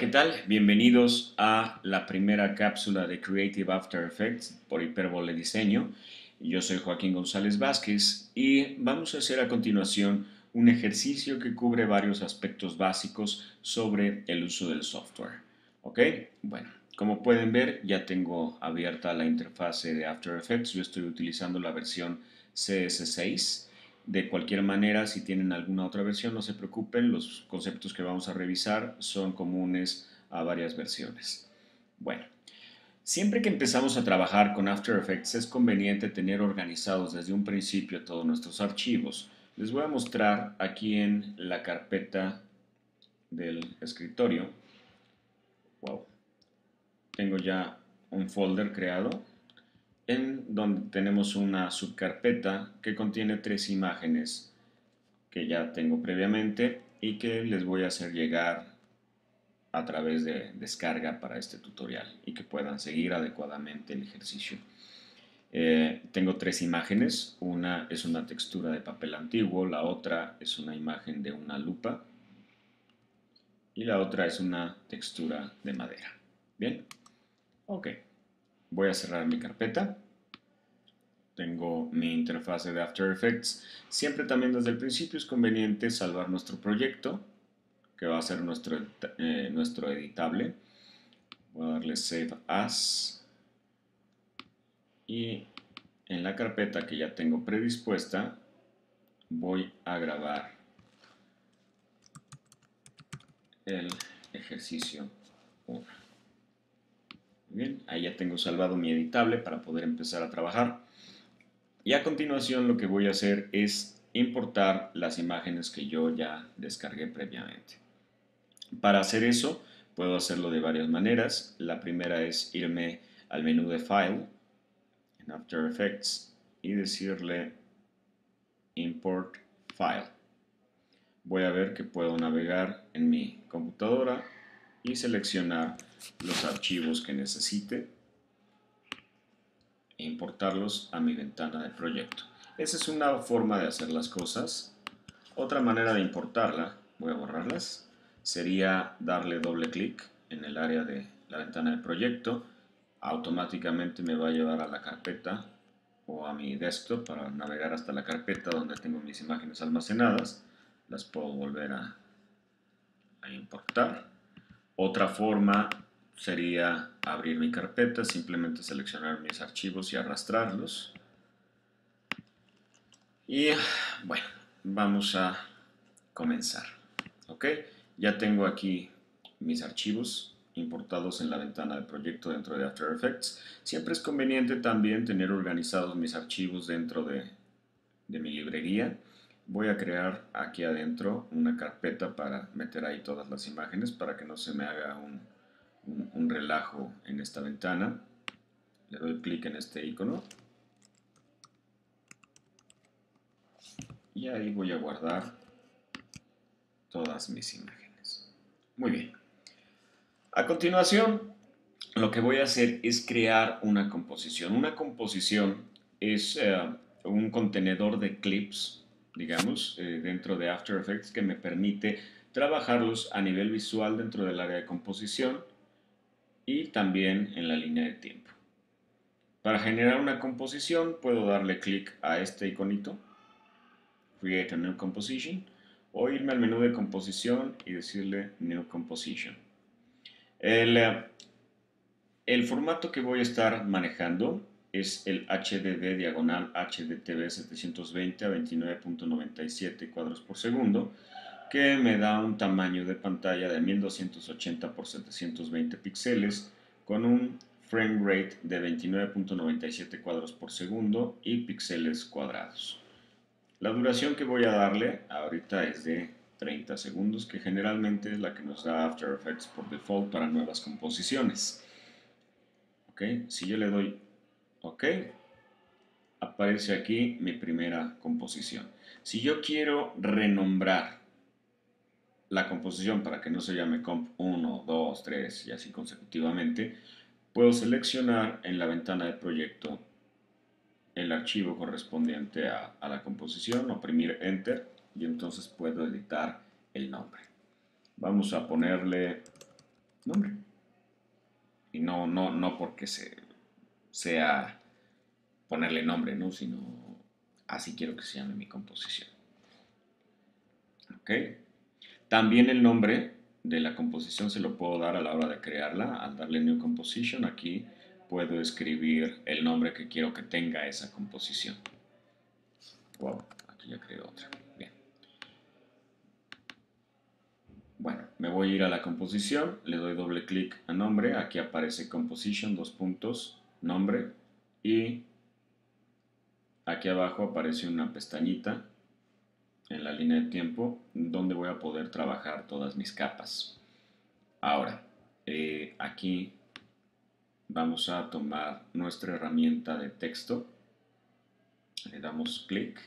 ¿qué tal? Bienvenidos a la primera cápsula de Creative After Effects por Hyperbole Diseño. Yo soy Joaquín González Vázquez y vamos a hacer a continuación un ejercicio que cubre varios aspectos básicos sobre el uso del software. ¿Ok? Bueno, como pueden ver, ya tengo abierta la interfase de After Effects. Yo estoy utilizando la versión CS6. De cualquier manera, si tienen alguna otra versión, no se preocupen, los conceptos que vamos a revisar son comunes a varias versiones. Bueno, siempre que empezamos a trabajar con After Effects es conveniente tener organizados desde un principio todos nuestros archivos. Les voy a mostrar aquí en la carpeta del escritorio. Wow, tengo ya un folder creado en donde tenemos una subcarpeta que contiene 3 imágenes que ya tengo previamente y que les voy a hacer llegar a través de descarga para este tutorial y que puedan seguir adecuadamente el ejercicio. Tengo 3 imágenes, una es una textura de papel antiguo, la otra es una imagen de una lupa y la otra es una textura de madera. Bien, ok, voy a cerrar mi carpeta. Tengo mi interfase de After Effects. Siempre también desde el principio es conveniente salvar nuestro proyecto, que va a ser nuestro editable. Voy a darle Save As. Y en la carpeta que ya tengo predispuesta, voy a grabar el ejercicio 1. Bien, ahí ya tengo salvado mi editable para poder empezar a trabajar. Y a continuación lo que voy a hacer es importar las imágenes que yo ya descargué previamente. Para hacer eso puedo hacerlo de varias maneras. La primera es irme al menú de File en After Effects y decirle Import File. Voy a ver que puedo navegar en mi computadora y seleccionar los archivos que necesite e importarlos a mi ventana de proyecto. Esa es una forma de hacer las cosas. Otra manera de importarla, voy a borrarlas, sería darle doble clic en el área de la ventana de proyecto. Automáticamente me va a llevar a la carpeta o a mi desktop para navegar hasta la carpeta donde tengo mis imágenes almacenadas. Las puedo volver a importar. Otra forma sería abrir mi carpeta, simplemente seleccionar mis archivos y arrastrarlos. Y bueno, vamos a comenzar. Ok, ya tengo aquí mis archivos importados en la ventana de proyecto dentro de After Effects. Siempre es conveniente también tener organizados mis archivos dentro de mi librería. Voy a crear aquí adentro una carpeta para meter ahí todas las imágenes para que no se me haga un relajo en esta ventana. Le doy clic en este icono y ahí voy a guardar todas mis imágenes. Muy bien. A continuación, lo que voy a hacer es crear una composición. Una composición es un contenedor de clips, digamos, dentro de After Effects que me permite trabajarlos a nivel visual dentro del área de composición y también en la línea de tiempo. Para generar una composición puedo darle clic a este iconito, Create a New Composition, o irme al menú de composición y decirle New Composition. El formato que voy a estar manejando es el HDD diagonal HDTV 720 a 29.97 cuadros por segundo, que me da un tamaño de pantalla de 1280 por 720 píxeles con un frame rate de 29.97 cuadros por segundo y píxeles cuadrados. La duración que voy a darle ahorita es de 30 segundos, que generalmente es la que nos da After Effects por default para nuevas composiciones. Ok, si yo le doy OK, aparece aquí mi primera composición. Si yo quiero renombrar la composición para que no se llame comp 1, 2, 3 y así consecutivamente, puedo seleccionar en la ventana de proyecto el archivo correspondiente a la composición, oprimir Enter y entonces puedo editar el nombre. Vamos a ponerle nombre. Y no porque sea ponerle nombre, ¿no? Sino así quiero que se llame mi composición. ¿Ok? También el nombre de la composición se lo puedo dar a la hora de crearla. Al darle New Composition, aquí puedo escribir el nombre que quiero que tenga esa composición. Wow, aquí ya creé otra. Bien. Bueno, me voy a ir a la composición, le doy doble clic a nombre, aquí aparece Composition, dos puntos, nombre, y aquí abajo aparece una pestañita en la línea de tiempo donde voy a poder trabajar todas mis capas. Ahora, aquí vamos a tomar nuestra herramienta de texto, le damos clic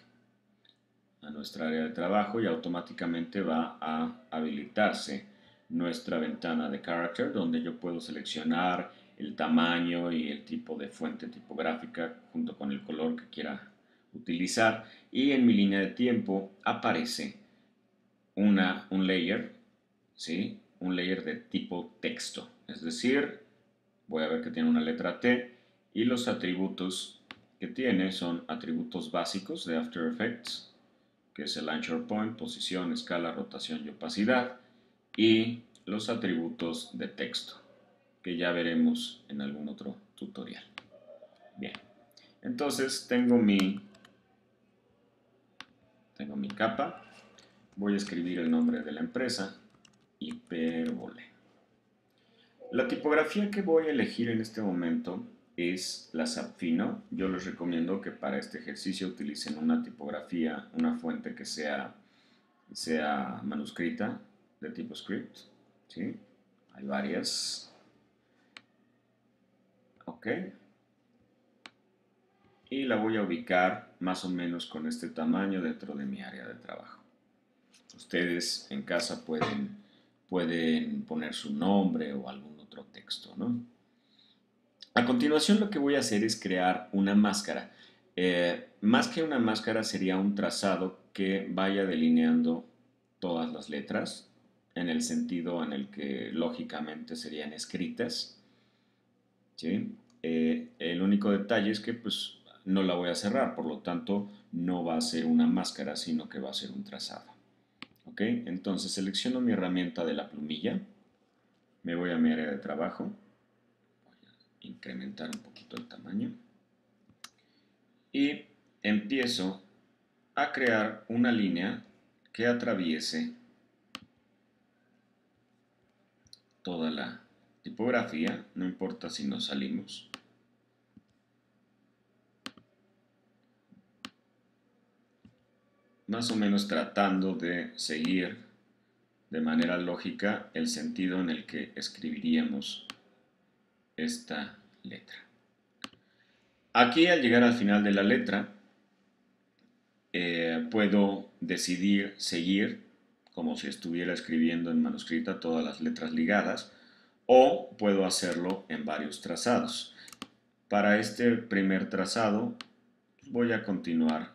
a nuestra área de trabajo y automáticamente va a habilitarse nuestra ventana de Character donde yo puedo seleccionar el tamaño y el tipo de fuente tipográfica junto con el color que quiera utilizar, y en mi línea de tiempo aparece un layer, ¿sí? Un layer de tipo texto, es decir, voy a ver que tiene una letra T y los atributos que tiene son atributos básicos de After Effects, que es el anchor point, posición, escala, rotación y opacidad, y los atributos de texto, que ya veremos en algún otro tutorial. Bien, entonces tengo mi capa, voy a escribir el nombre de la empresa, Hyperbole. La tipografía que voy a elegir en este momento es la Sapfino. Yo les recomiendo que para este ejercicio utilicen una tipografía, una fuente que sea manuscrita de tipo script, ¿sí? Hay varias. Ok. Y la voy a ubicar más o menos con este tamaño dentro de mi área de trabajo. Ustedes en casa pueden poner su nombre o algún otro texto, ¿no? A continuación lo que voy a hacer es crear una máscara. Más que una máscara sería un trazado que vaya delineando todas las letras en el sentido en el que lógicamente serían escritas, ¿sí? El único detalle es que pues no la voy a cerrar, por lo tanto no va a ser una máscara, sino que va a ser un trazado. ¿Ok? Entonces selecciono mi herramienta de la plumilla, me voy a mi área de trabajo, voy a incrementar un poquito el tamaño y empiezo a crear una línea que atraviese toda la tipografía, no importa si nos salimos. Más o menos tratando de seguir de manera lógica el sentido en el que escribiríamos esta letra. Aquí al llegar al final de la letra, puedo decidir seguir como si estuviera escribiendo en manuscrita todas las letras ligadas, o puedo hacerlo en varios trazados. Para este primer trazado voy a continuar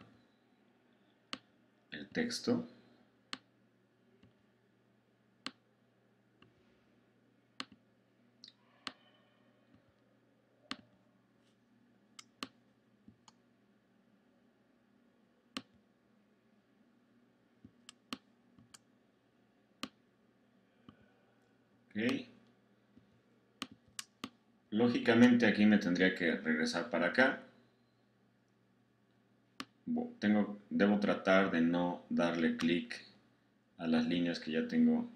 el texto. Okay. Lógicamente aquí me tendría que regresar para acá. Debo tratar de no darle clic a las líneas que ya tengo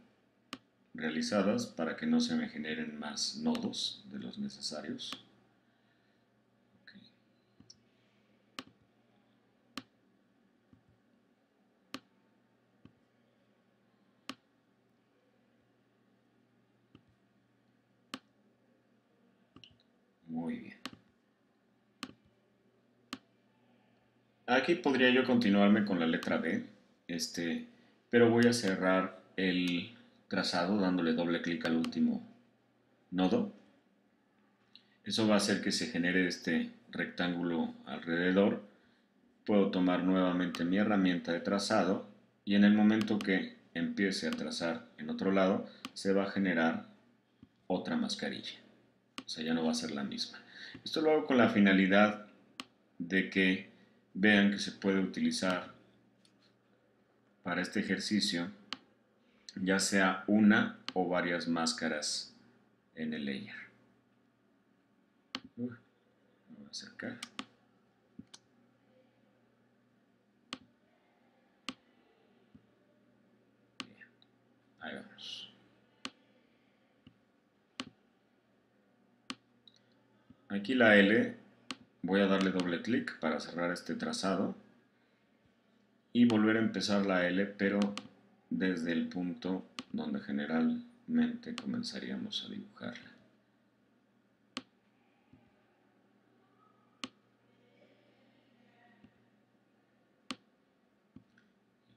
realizadas para que no se me generen más nodos de los necesarios. Okay. Muy bien. Aquí podría yo continuarme con la letra B, pero voy a cerrar el trazado dándole doble clic al último nodo. Eso va a hacer que se genere este rectángulo alrededor. Puedo tomar nuevamente mi herramienta de trazado y en el momento que empiece a trazar en otro lado, se va a generar otra mascarilla. O sea, ya no va a ser la misma. Esto lo hago con la finalidad de que vean que se puede utilizar para este ejercicio ya sea una o varias máscaras en el layer. Me voy a acercar. Bien, ahí vamos. Aquí la L, voy a darle doble clic para cerrar este trazado y volver a empezar la L, pero desde el punto donde generalmente comenzaríamos a dibujarla.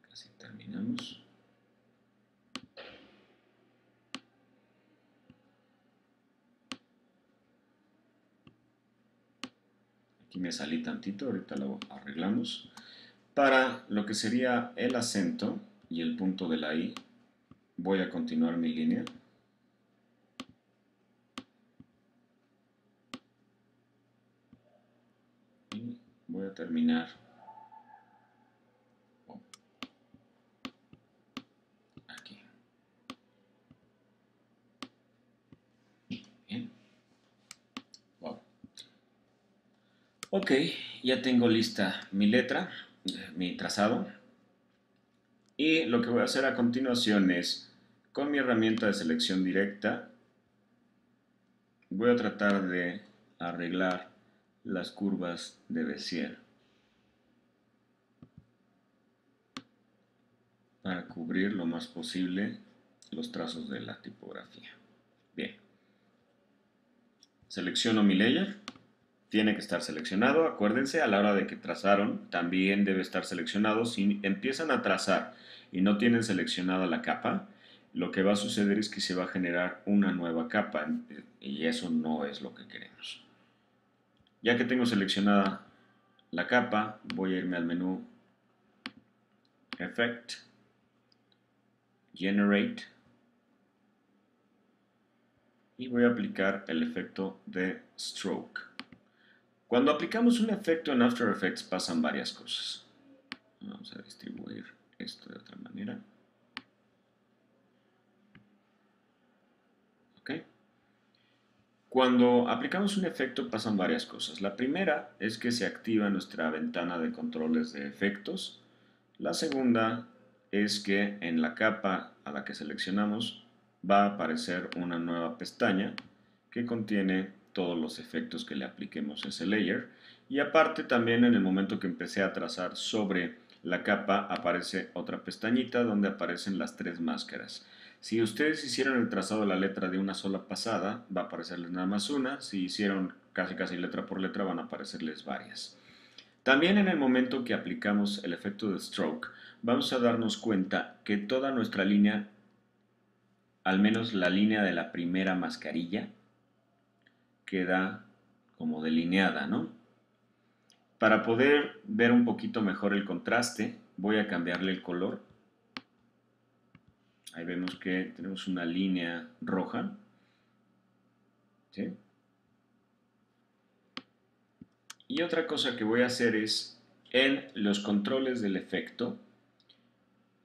Casi terminamos. Aquí me salí tantito, ahorita lo arreglamos. Para lo que sería el acento y el punto de la I, voy a continuar mi línea. Y voy a terminar aquí. Bien. Wow. Ok, ya tengo lista mi letra, mi trazado. Y lo que voy a hacer a continuación es, con mi herramienta de selección directa, voy a tratar de arreglar las curvas de Bézier para cubrir lo más posible los trazos de la tipografía. Bien, selecciono mi layer, tiene que estar seleccionado, acuérdense a la hora de que trazaron también debe estar seleccionado. Si empiezan a trazar y no tienen seleccionada la capa, lo que va a suceder es que se va a generar una nueva capa y eso no es lo que queremos. Ya que tengo seleccionada la capa, voy a irme al menú Effect, Generate y voy a aplicar el efecto de Stroke. Cuando aplicamos un efecto en After Effects pasan varias cosas. Vamos a distribuir esto de otra manera. ¿Ok? Cuando aplicamos un efecto pasan varias cosas. La primera es que se activa nuestra ventana de controles de efectos. La segunda es que en la capa a la que seleccionamos va a aparecer una nueva pestaña que contiene todos los efectos que le apliquemos a ese layer. Y aparte también en el momento que empecé a trazar sobre la capa aparece otra pestañita donde aparecen las tres máscaras. Si ustedes hicieron el trazado de la letra de una sola pasada, va a aparecerles nada más una. Si hicieron casi letra por letra, van a aparecerles varias. También en el momento que aplicamos el efecto de stroke, vamos a darnos cuenta que toda nuestra línea, al menos la línea de la primera mascarilla, queda como delineada, ¿no? Para poder ver un poquito mejor el contraste, voy a cambiarle el color. Ahí vemos que tenemos una línea roja, ¿sí? Y otra cosa que voy a hacer es, en los controles del efecto,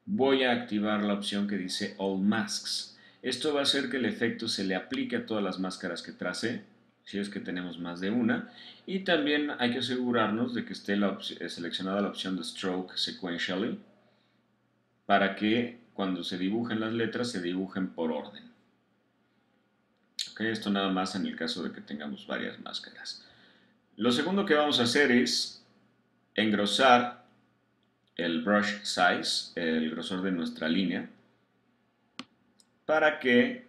voy a activar la opción que dice All Masks. Esto va a hacer que el efecto se le aplique a todas las máscaras que tracé, si es que tenemos más de una. Y también hay que asegurarnos de que esté seleccionada la opción de Stroke Sequentially, para que cuando se dibujen las letras se dibujen por orden. Okay, esto nada más en el caso de que tengamos varias máscaras. Lo segundo que vamos a hacer es engrosar el brush size, el grosor de nuestra línea, para que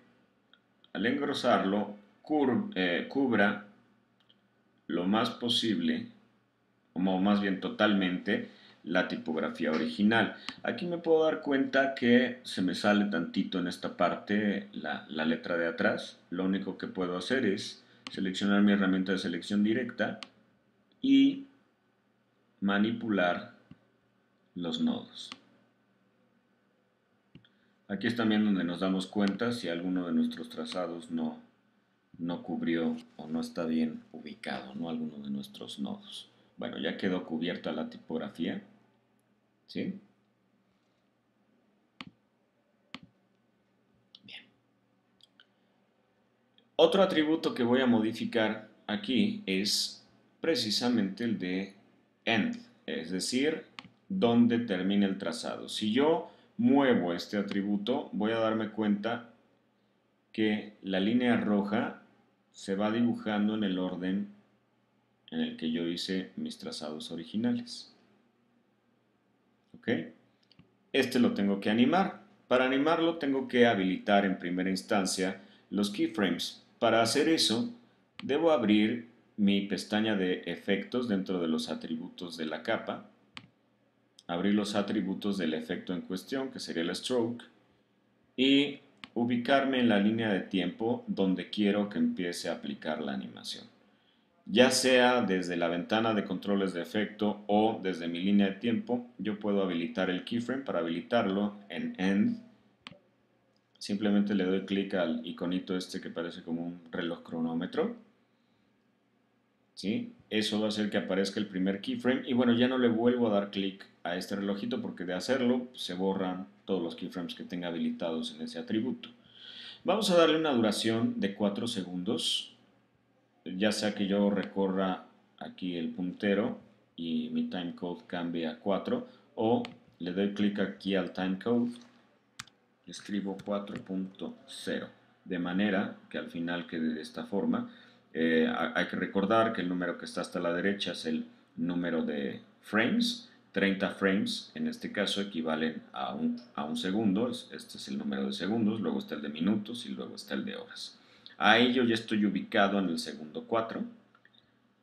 al engrosarlo cubra lo más posible, o más bien totalmente, la tipografía original. Aquí me puedo dar cuenta que se me sale tantito en esta parte la letra de atrás. Lo único que puedo hacer es seleccionar mi herramienta de selección directa y manipular los nodos. Aquí es también donde nos damos cuenta si alguno de nuestros trazados no no cubrió o no está bien ubicado, ¿no? Alguno de nuestros nodos. Bueno, ya quedó cubierta la tipografía, ¿sí? Bien. Otro atributo que voy a modificar aquí es precisamente el de end, es decir, donde termina el trazado. Si yo muevo este atributo, voy a darme cuenta que la línea roja se va dibujando en el orden en el que yo hice mis trazados originales. ¿Ok? Este lo tengo que animar. Para animarlo tengo que habilitar en primera instancia los keyframes. Para hacer eso, debo abrir mi pestaña de efectos dentro de los atributos de la capa, abrir los atributos del efecto en cuestión, que sería el stroke, y ubicarme en la línea de tiempo donde quiero que empiece a aplicar la animación. Ya sea desde la ventana de controles de efecto o desde mi línea de tiempo, yo puedo habilitar el keyframe. Para habilitarlo en End, simplemente le doy clic al iconito este que parece como un reloj cronómetro. ¿Sí? Eso va a hacer que aparezca el primer keyframe y bueno, ya no le vuelvo a dar clic a este relojito porque de hacerlo se borran todos los keyframes que tenga habilitados en ese atributo. Vamos a darle una duración de 4 segundos, ya sea que yo recorra aquí el puntero y mi timecode cambie a 4 o le doy clic aquí al timecode y escribo 4.0 de manera que al final quede de esta forma. Hay que recordar que el número que está hasta la derecha es el número de frames. 30 frames en este caso equivalen a un segundo. Este es el número de segundos, luego está el de minutos y luego está el de horas. Ahí yo ya estoy ubicado en el segundo 4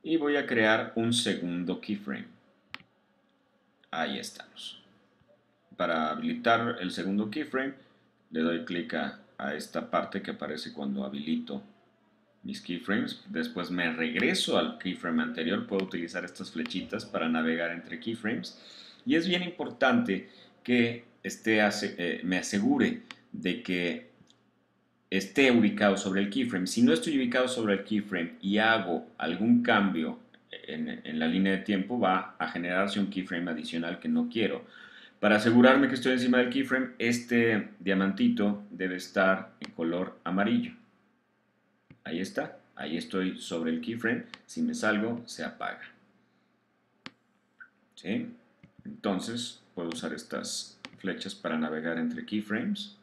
y voy a crear un segundo keyframe. Ahí estamos. Para habilitar el segundo keyframe le doy clic a esta parte que aparece cuando habilito mis keyframes. Después me regreso al keyframe anterior. Puedo utilizar estas flechitas para navegar entre keyframes. Y es bien importante que me asegure de que esté ubicado sobre el keyframe. Si no estoy ubicado sobre el keyframe y hago algún cambio en la línea de tiempo, va a generarse un keyframe adicional que no quiero. Para asegurarme que estoy encima del keyframe, este diamantito debe estar en color amarillo. Ahí está, ahí estoy sobre el keyframe. Si me salgo, se apaga. ¿Sí? Entonces, puedo usar estas flechas para navegar entre keyframes.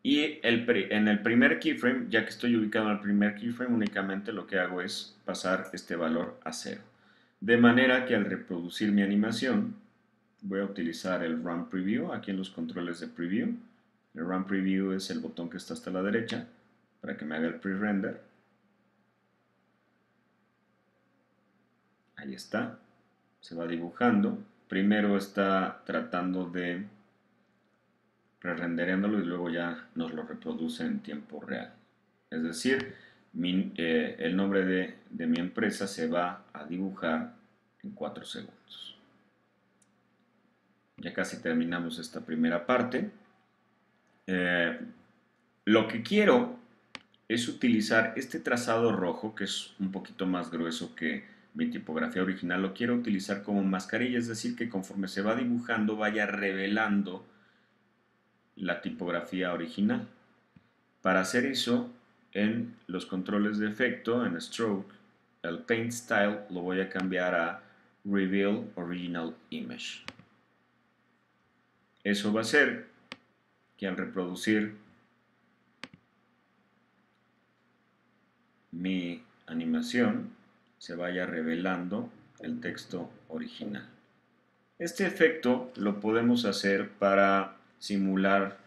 Y en el primer keyframe, ya que estoy ubicado en el primer keyframe, únicamente lo que hago es pasar este valor a 0. De manera que al reproducir mi animación, voy a utilizar el Run Preview aquí en los controles de Preview. El Run Preview es el botón que está hasta la derecha para que me haga el pre-render. Ahí está, se va dibujando. Primero está tratando de pre-renderándolo y luego ya nos lo reproduce en tiempo real. Es decir, el nombre de mi empresa se va a dibujar en 4 segundos. Ya casi terminamos esta primera parte. Lo que quiero es utilizar este trazado rojo, que es un poquito más grueso que mi tipografía original. Lo quiero utilizar como mascarilla, es decir, que conforme se va dibujando vaya revelando la tipografía original. Para hacer eso, en los controles de efecto, en Stroke, el Paint Style lo voy a cambiar a Reveal Original Image. Eso va a hacer que al reproducir mi animación se vaya revelando el texto original. Este efecto lo podemos hacer para simular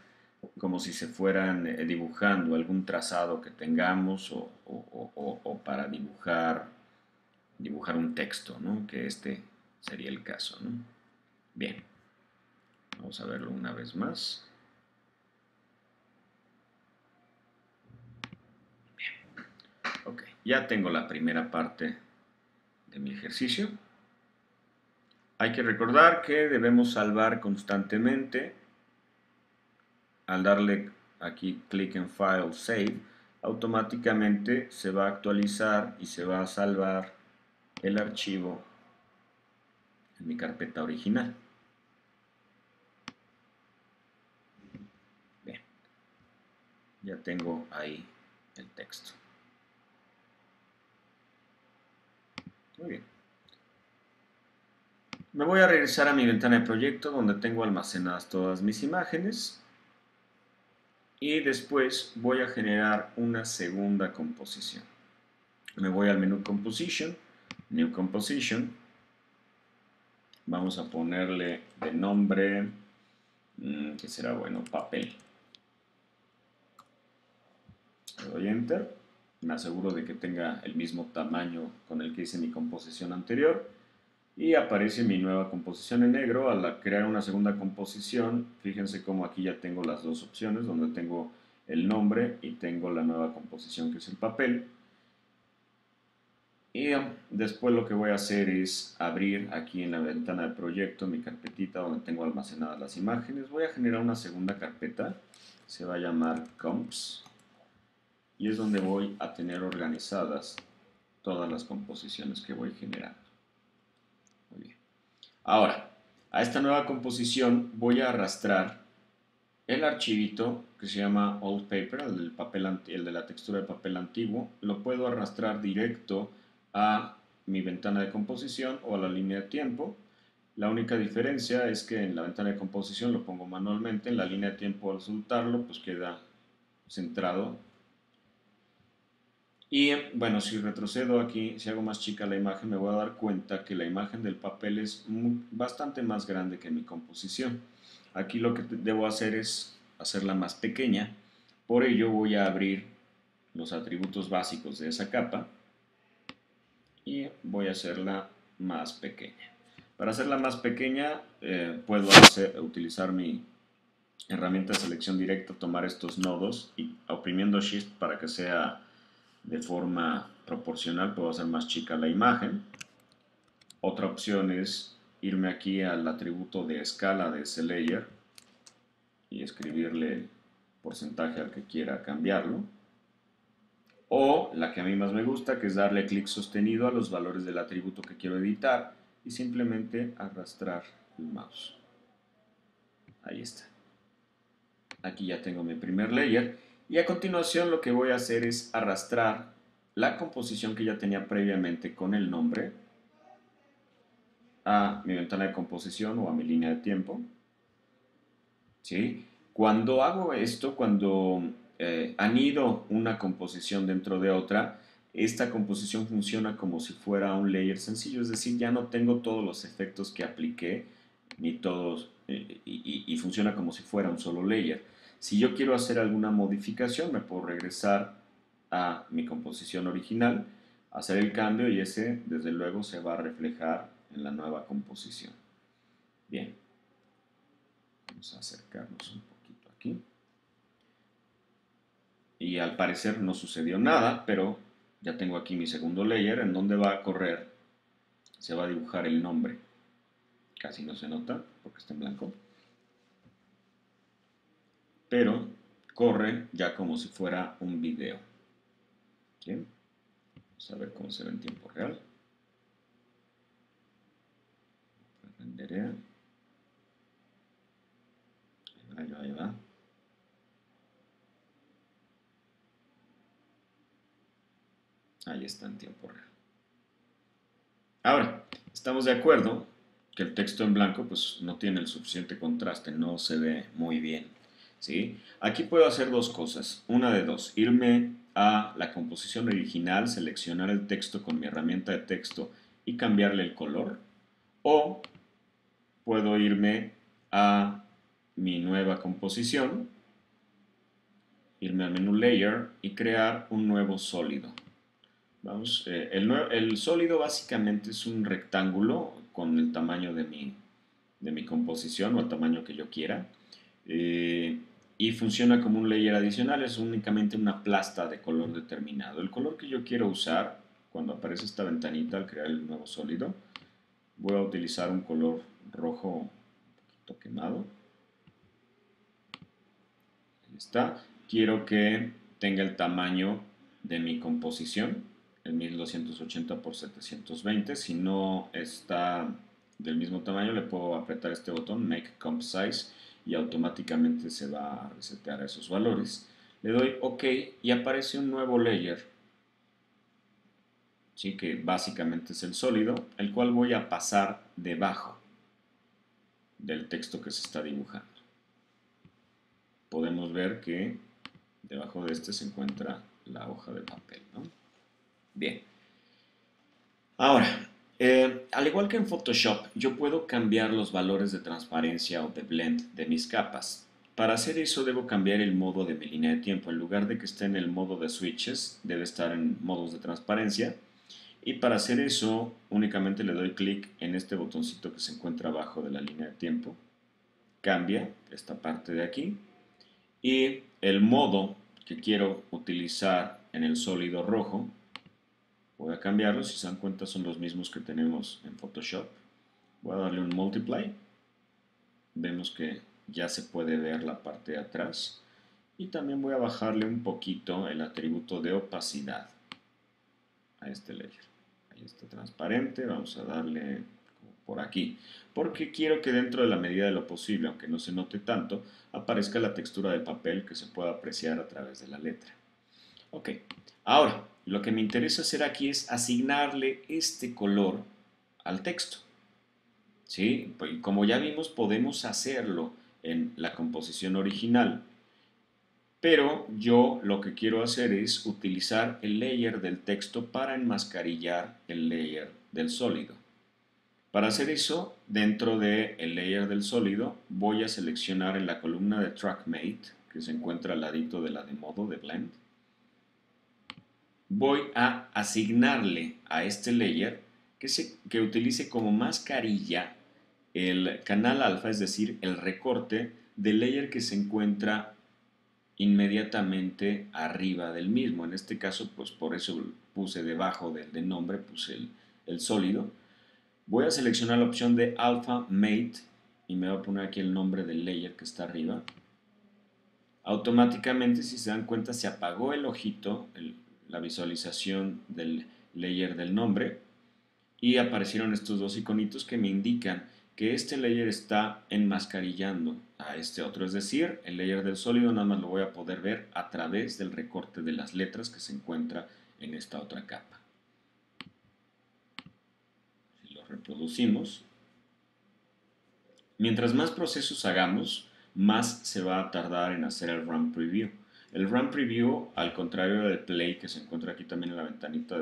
como si se fueran dibujando algún trazado que tengamos o para dibujar un texto, ¿no? Que este sería el caso, ¿no? Bien, vamos a verlo una vez más. Bien. Ok, ya tengo la primera parte de mi ejercicio. Hay que recordar que debemos salvar constantemente. Al darle aquí clic en File, Save, automáticamente se va a actualizar y se va a salvar el archivo en mi carpeta original. Bien, ya tengo ahí el texto. Muy bien. Me voy a regresar a mi ventana de proyecto donde tengo almacenadas todas mis imágenes y después voy a generar una segunda composición. Me voy al menú Composition, New Composition. Vamos a ponerle de nombre, que será bueno, papel. Le doy Enter. Me aseguro de que tenga el mismo tamaño con el que hice mi composición anterior. Y aparece mi nueva composición en negro. Al crear una segunda composición, fíjense cómo aquí ya tengo las dos opciones, donde tengo el nombre y tengo la nueva composición que es el papel. Y después lo que voy a hacer es abrir aquí en la ventana de proyecto mi carpetita donde tengo almacenadas las imágenes. Voy a generar una segunda carpeta, se va a llamar Comps, y es donde voy a tener organizadas todas las composiciones que voy generando. Muy bien. Ahora, a esta nueva composición voy a arrastrar el archivito que se llama Old Paper, el de la textura de papel antiguo. Lo puedo arrastrar directo a mi ventana de composición o a la línea de tiempo. La única diferencia es que en la ventana de composición lo pongo manualmente, en la línea de tiempo al soltarlo pues queda centrado. Y bueno, si retrocedo aquí, si hago más chica la imagen, me voy a dar cuenta que la imagen del papel es bastante más grande que mi composición. Aquí lo que debo hacer es hacerla más pequeña. Por ello voy a abrir los atributos básicos de esa capa y voy a hacerla más pequeña. Para hacerla más pequeña puedo utilizar mi herramienta de selección directa, tomar estos nodos y oprimiendo Shift para que sea de forma proporcional puedo hacer más chica la imagen. Otra opción es irme aquí al atributo de escala de ese layer y escribirle el porcentaje al que quiera cambiarlo. O la que a mí más me gusta, que es darle clic sostenido a los valores del atributo que quiero editar y simplemente arrastrar el mouse. Ahí está. Aquí ya tengo mi primer layer y a continuación lo que voy a hacer es arrastrar la composición que ya tenía previamente con el nombre a mi ventana de composición o a mi línea de tiempo. ¿Sí? Cuando hago esto, cuando anido una composición dentro de otra, esta composición funciona como si fuera un layer sencillo, es decir, ya no tengo todos los efectos que apliqué, ni todos, y funciona como si fuera un solo layer. Si yo quiero hacer alguna modificación, me puedo regresar a mi composición original, hacer el cambio y ese, desde luego, se va a reflejar en la nueva composición. Bien, vamos a acercarnos un poquito aquí. Y al parecer no sucedió nada, pero ya tengo aquí mi segundo layer en donde va a correr, se va a dibujar el nombre. Casi no se nota porque está en blanco. Pero corre ya como si fuera un video. ¿Sí? Vamos a ver cómo se ve en tiempo real. Renderea. Ahí va. Ahí está en tiempo real. Ahora, estamos de acuerdo que el texto en blanco pues no tiene el suficiente contraste, no se ve muy bien. ¿Sí? Aquí puedo hacer dos cosas, una de dos, irme a la composición original, seleccionar el texto con mi herramienta de texto y cambiarle el color, o puedo irme a mi nueva composición, irme al menú Layer y crear un nuevo sólido. Vamos, el sólido básicamente es un rectángulo con el tamaño de mi composición o el tamaño que yo quiera. Y funciona como un layer adicional, es únicamente una plasta de color determinado. El color que yo quiero usar, cuando aparece esta ventanita al crear el nuevo sólido, voy a utilizar un color rojo un poquito quemado. Ahí está. Quiero que tenga el tamaño de mi composición, el 1280 por 720. Si no está del mismo tamaño, le puedo apretar este botón, Make Comp Size, y automáticamente se va a resetear a esos valores. Le doy OK y aparece un nuevo layer, ¿sí? Que básicamente es el sólido, el cual voy a pasar debajo del texto que se está dibujando. Podemos ver que debajo de este se encuentra la hoja de papel, ¿no? Bien. Ahora, al igual que en Photoshop, yo puedo cambiar los valores de transparencia o de blend de mis capas. Para hacer eso debo cambiar el modo de mi línea de tiempo. En lugar de que esté en el modo de switches, debe estar en modos de transparencia. Y para hacer eso, únicamente le doy clic en este botoncito que se encuentra abajo de la línea de tiempo. Cambia esta parte de aquí. Y el modo que quiero utilizar en el sólido rojo, voy a cambiarlos. Si se dan cuenta, son los mismos que tenemos en Photoshop. Voy a darle un multiply. Vemos que ya se puede ver la parte de atrás. Y también voy a bajarle un poquito el atributo de opacidad a este layer. Ahí está transparente. Vamos a darle por aquí, porque quiero que dentro de la medida de lo posible, aunque no se note tanto, aparezca la textura de papel que se pueda apreciar a través de la letra. Ok, ahora lo que me interesa hacer aquí es asignarle este color al texto. ¿Sí? Y como ya vimos, podemos hacerlo en la composición original, pero yo lo que quiero hacer es utilizar el layer del texto para enmascarillar el layer del sólido. Para hacer eso, dentro del layer del sólido, voy a seleccionar en la columna de TrackMate, que se encuentra al ladito de la de modo de Blend. Voy a asignarle a este layer que utilice como mascarilla el canal alfa, es decir, el recorte del layer que se encuentra inmediatamente arriba del mismo. En este caso, pues por eso puse debajo del nombre, puse el sólido. Voy a seleccionar la opción de Alpha Mate y me voy a poner aquí el nombre del layer que está arriba. Automáticamente, si se dan cuenta, se apagó el ojito, la visualización del layer del nombre, y aparecieron estos dos iconitos que me indican que este layer está enmascarillando a este otro. Es decir, el layer del sólido nada más lo voy a poder ver a través del recorte de las letras que se encuentra en esta otra capa. Reproducimos. Mientras más procesos hagamos, más se va a tardar en hacer el Run Preview. El Run Preview, al contrario del Play, que se encuentra aquí también en la ventanita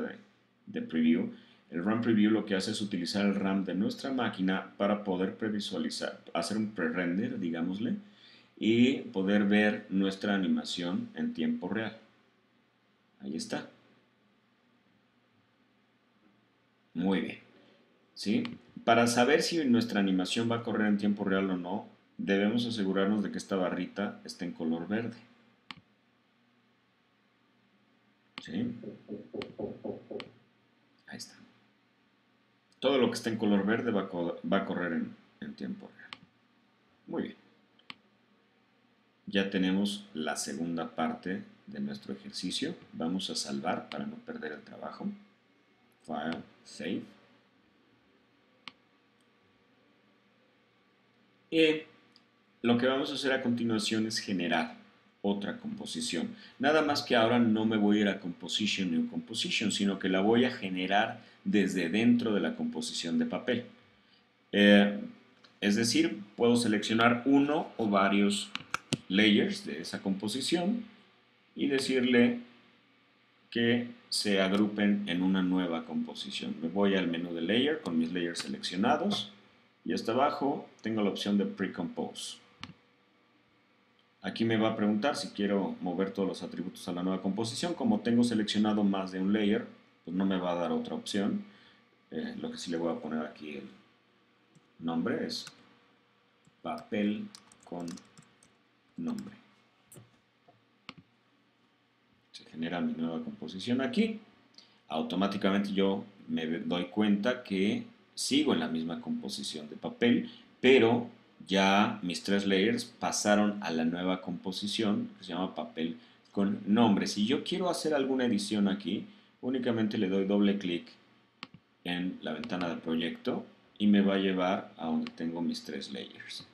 de Preview, el Run Preview lo que hace es utilizar el RAM de nuestra máquina para poder previsualizar, hacer un pre-render, digámosle, y poder ver nuestra animación en tiempo real. Ahí está. Muy bien. ¿Sí? Para saber si nuestra animación va a correr en tiempo real o no, debemos asegurarnos de que esta barrita esté en color verde. ¿Sí? Ahí está. Todo lo que está en color verde va a correr en tiempo real. Muy bien. Ya tenemos la segunda parte de nuestro ejercicio. Vamos a salvar para no perder el trabajo. File, Save. Y lo que vamos a hacer a continuación es generar otra composición. Nada más que ahora no me voy a ir a Composition New Composition, sino que la voy a generar desde dentro de la composición de papel. Es decir, puedo seleccionar uno o varios layers de esa composición y decirle que se agrupen en una nueva composición. Me voy al menú de Layer con mis layers seleccionados y hasta abajo tengo la opción de Pre-Compose. Aquí me va a preguntar si quiero mover todos los atributos a la nueva composición. Como tengo seleccionado más de un layer, pues no me va a dar otra opción. Lo que sí le voy a poner aquí el nombre es papel con nombre. Se genera mi nueva composición aquí. Automáticamente yo me doy cuenta que sigo en la misma composición de papel, pero ya mis tres layers pasaron a la nueva composición que se llama papel con nombre. Si yo quiero hacer alguna edición aquí, únicamente le doy doble clic en la ventana de proyecto y me va a llevar a donde tengo mis 3 layers.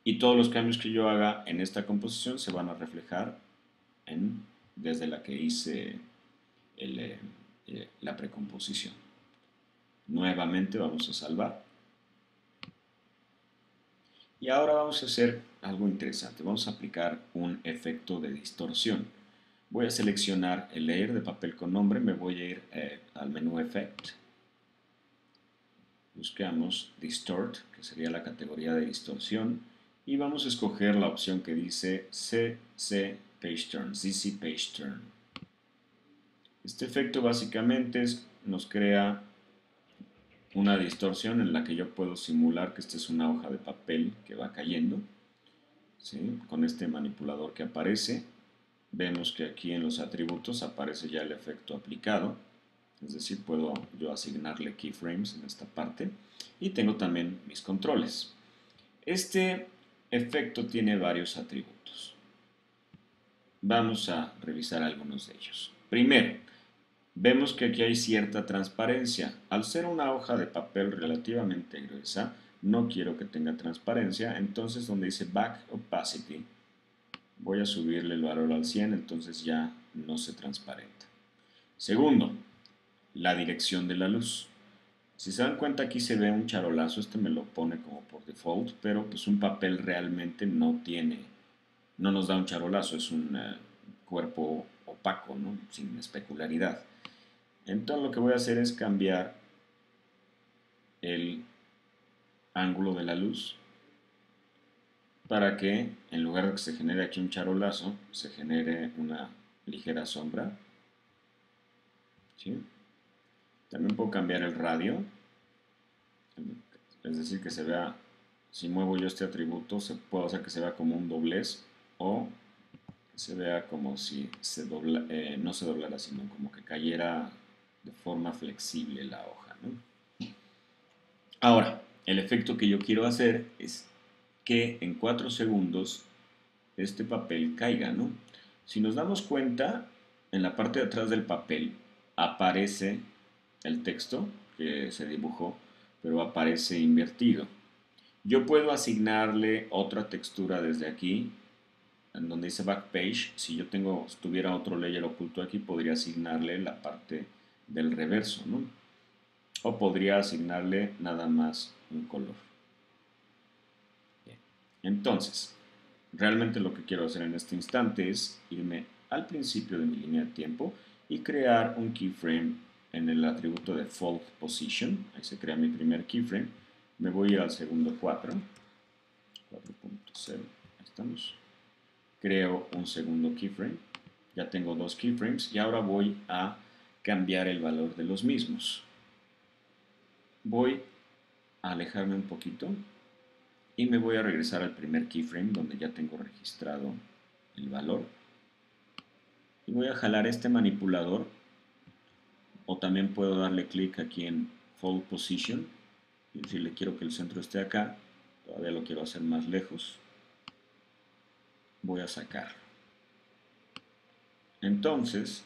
Y todos los cambios que yo haga en esta composición se van a reflejar desde la que hice la precomposición. Nuevamente vamos a salvar. Y ahora vamos a hacer algo interesante. Vamos a aplicar un efecto de distorsión. Voy a seleccionar el layer de papel con nombre. Me voy a ir al menú Effect. Buscamos Distort, que sería la categoría de distorsión. Y vamos a escoger la opción que dice CC Page Turn, CC Page Turn. Este efecto básicamente nos crea una distorsión en la que yo puedo simular que esta es una hoja de papel que va cayendo, ¿sí? Con este manipulador que aparece, vemos que aquí en los atributos aparece ya el efecto aplicado, es decir, puedo yo asignarle keyframes en esta parte y tengo también mis controles. Este efecto tiene varios atributos. Vamos a revisar algunos de ellos. Primero, vemos que aquí hay cierta transparencia. Al ser una hoja de papel relativamente gruesa, no quiero que tenga transparencia, entonces donde dice Back Opacity, voy a subirle el valor al 100, entonces ya no se transparenta. Segundo, la dirección de la luz. Si se dan cuenta, aquí se ve un charolazo, este me lo pone como por default, pero pues un papel realmente no nos da un charolazo, es un cuerpo opaco, ¿no? Sin especularidad. Entonces lo que voy a hacer es cambiar el ángulo de la luz para que en lugar de que se genere aquí un charolazo, se genere una ligera sombra. ¿Sí? También puedo cambiar el radio, es decir, que se vea, si muevo yo este atributo, puedo hacer que se vea como un doblez o que se vea como si no se doblara, sino como que cayera de forma flexible la hoja, ¿no? Ahora, el efecto que yo quiero hacer es que en 4 segundos este papel caiga, ¿no? Si nos damos cuenta, en la parte de atrás del papel aparece el texto que se dibujó, pero aparece invertido. Yo puedo asignarle otra textura desde aquí, en donde dice Backpage. Si yo tuviera otro layer oculto aquí, podría asignarle la parte del reverso, ¿no? O podría asignarle nada más un color. Bien. Entonces, realmente lo que quiero hacer en este instante es irme al principio de mi línea de tiempo y crear un keyframe en el atributo de Fold Position. Ahí se crea mi primer keyframe. Me voy a ir al segundo 4.0. Ahí estamos. Creo un segundo keyframe. Ya tengo 2 keyframes y ahora voy a cambiar el valor de los mismos. Voy a alejarme un poquito y me voy a regresar al primer keyframe donde ya tengo registrado el valor. Y voy a jalar este manipulador, o también puedo darle clic aquí en Fold Position y decirle quiero que el centro esté acá, todavía lo quiero hacer más lejos. Voy a sacarlo. Entonces,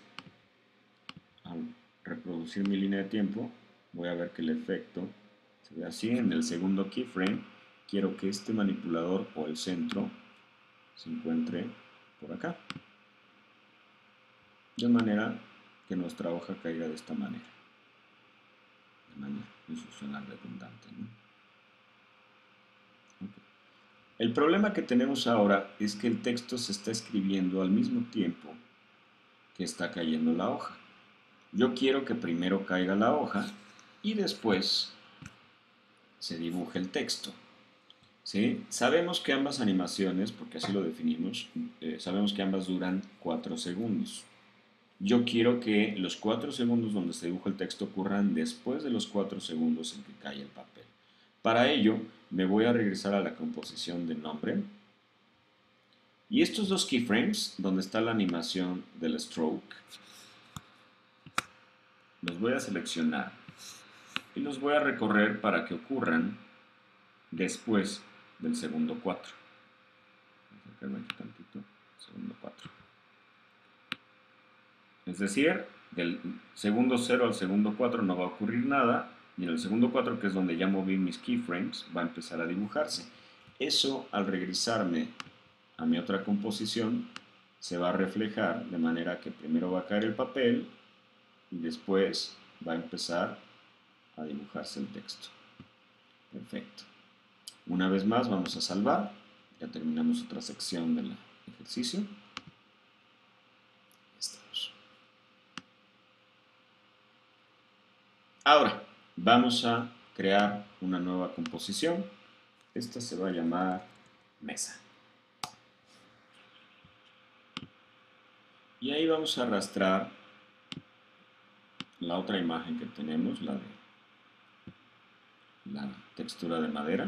al reproducir mi línea de tiempo, voy a ver que el efecto se ve así. En el segundo keyframe, quiero que este manipulador o el centro se encuentre por acá, de manera que nuestra hoja caiga de esta manera. Eso suena redundante, ¿no? Okay. El problema que tenemos ahora es que el texto se está escribiendo al mismo tiempo que está cayendo la hoja. Yo quiero que primero caiga la hoja y después se dibuje el texto. ¿Sí? Sabemos que ambas animaciones, porque así lo definimos, sabemos que ambas duran 4 segundos. Yo quiero que los 4 segundos donde se dibuja el texto ocurran después de los 4 segundos en que cae el papel. Para ello, me voy a regresar a la composición de nombre. Y estos 2 keyframes, donde está la animación del stroke, los voy a seleccionar y los voy a recorrer para que ocurran después del segundo 4. Voy a acercarme aquí tantito, segundo 4. Es decir, del segundo 0 al segundo 4 no va a ocurrir nada, y en el segundo 4, que es donde ya moví mis keyframes, va a empezar a dibujarse. Eso, al regresarme a mi otra composición, se va a reflejar de manera que primero va a caer el papel y después va a empezar a dibujarse el texto. Perfecto. Una vez más vamos a salvar. Ya terminamos otra sección del ejercicio. Estamos. Ahora vamos a crear una nueva composición. Esta se va a llamar mesa. Y ahí vamos a arrastrar la otra imagen que tenemos, la de la textura de madera.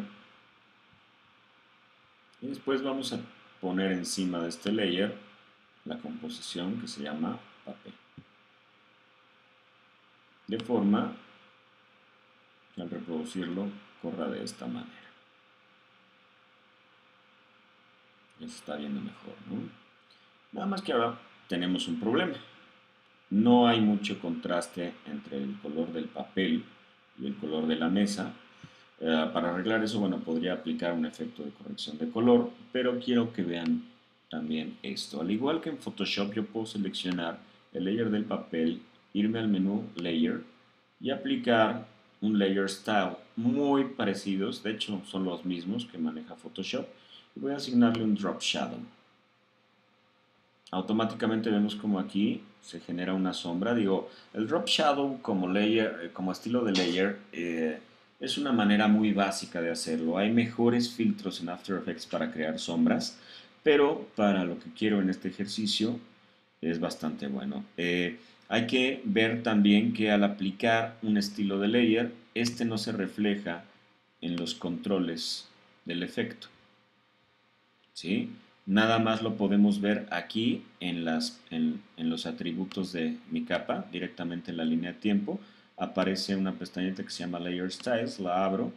Y después vamos a poner encima de este layer la composición que se llama papel. De forma que al reproducirlo corra de esta manera. Ya se está viendo mejor, ¿no? Nada más que ahora tenemos un problema. No hay mucho contraste entre el color del papel y el color de la mesa. Para arreglar eso, bueno, podría aplicar un efecto de corrección de color, pero quiero que vean también esto. Al igual que en Photoshop, yo puedo seleccionar el layer del papel, irme al menú Layer y aplicar un Layer Style muy parecidos, de hecho son los mismos que maneja Photoshop, y voy a asignarle un Drop Shadow. Automáticamente vemos como aquí se genera una sombra. Digo, el Drop Shadow como layer, como estilo de layer, es una manera muy básica de hacerlo. Hay mejores filtros en After Effects para crear sombras, pero para lo que quiero en este ejercicio es bastante bueno. Hay que ver también que al aplicar un estilo de layer, este no se refleja en los controles del efecto. ¿Sí? Nada más lo podemos ver aquí en los atributos de mi capa, directamente en la línea de tiempo. Aparece una pestañita que se llama Layer Styles, la abro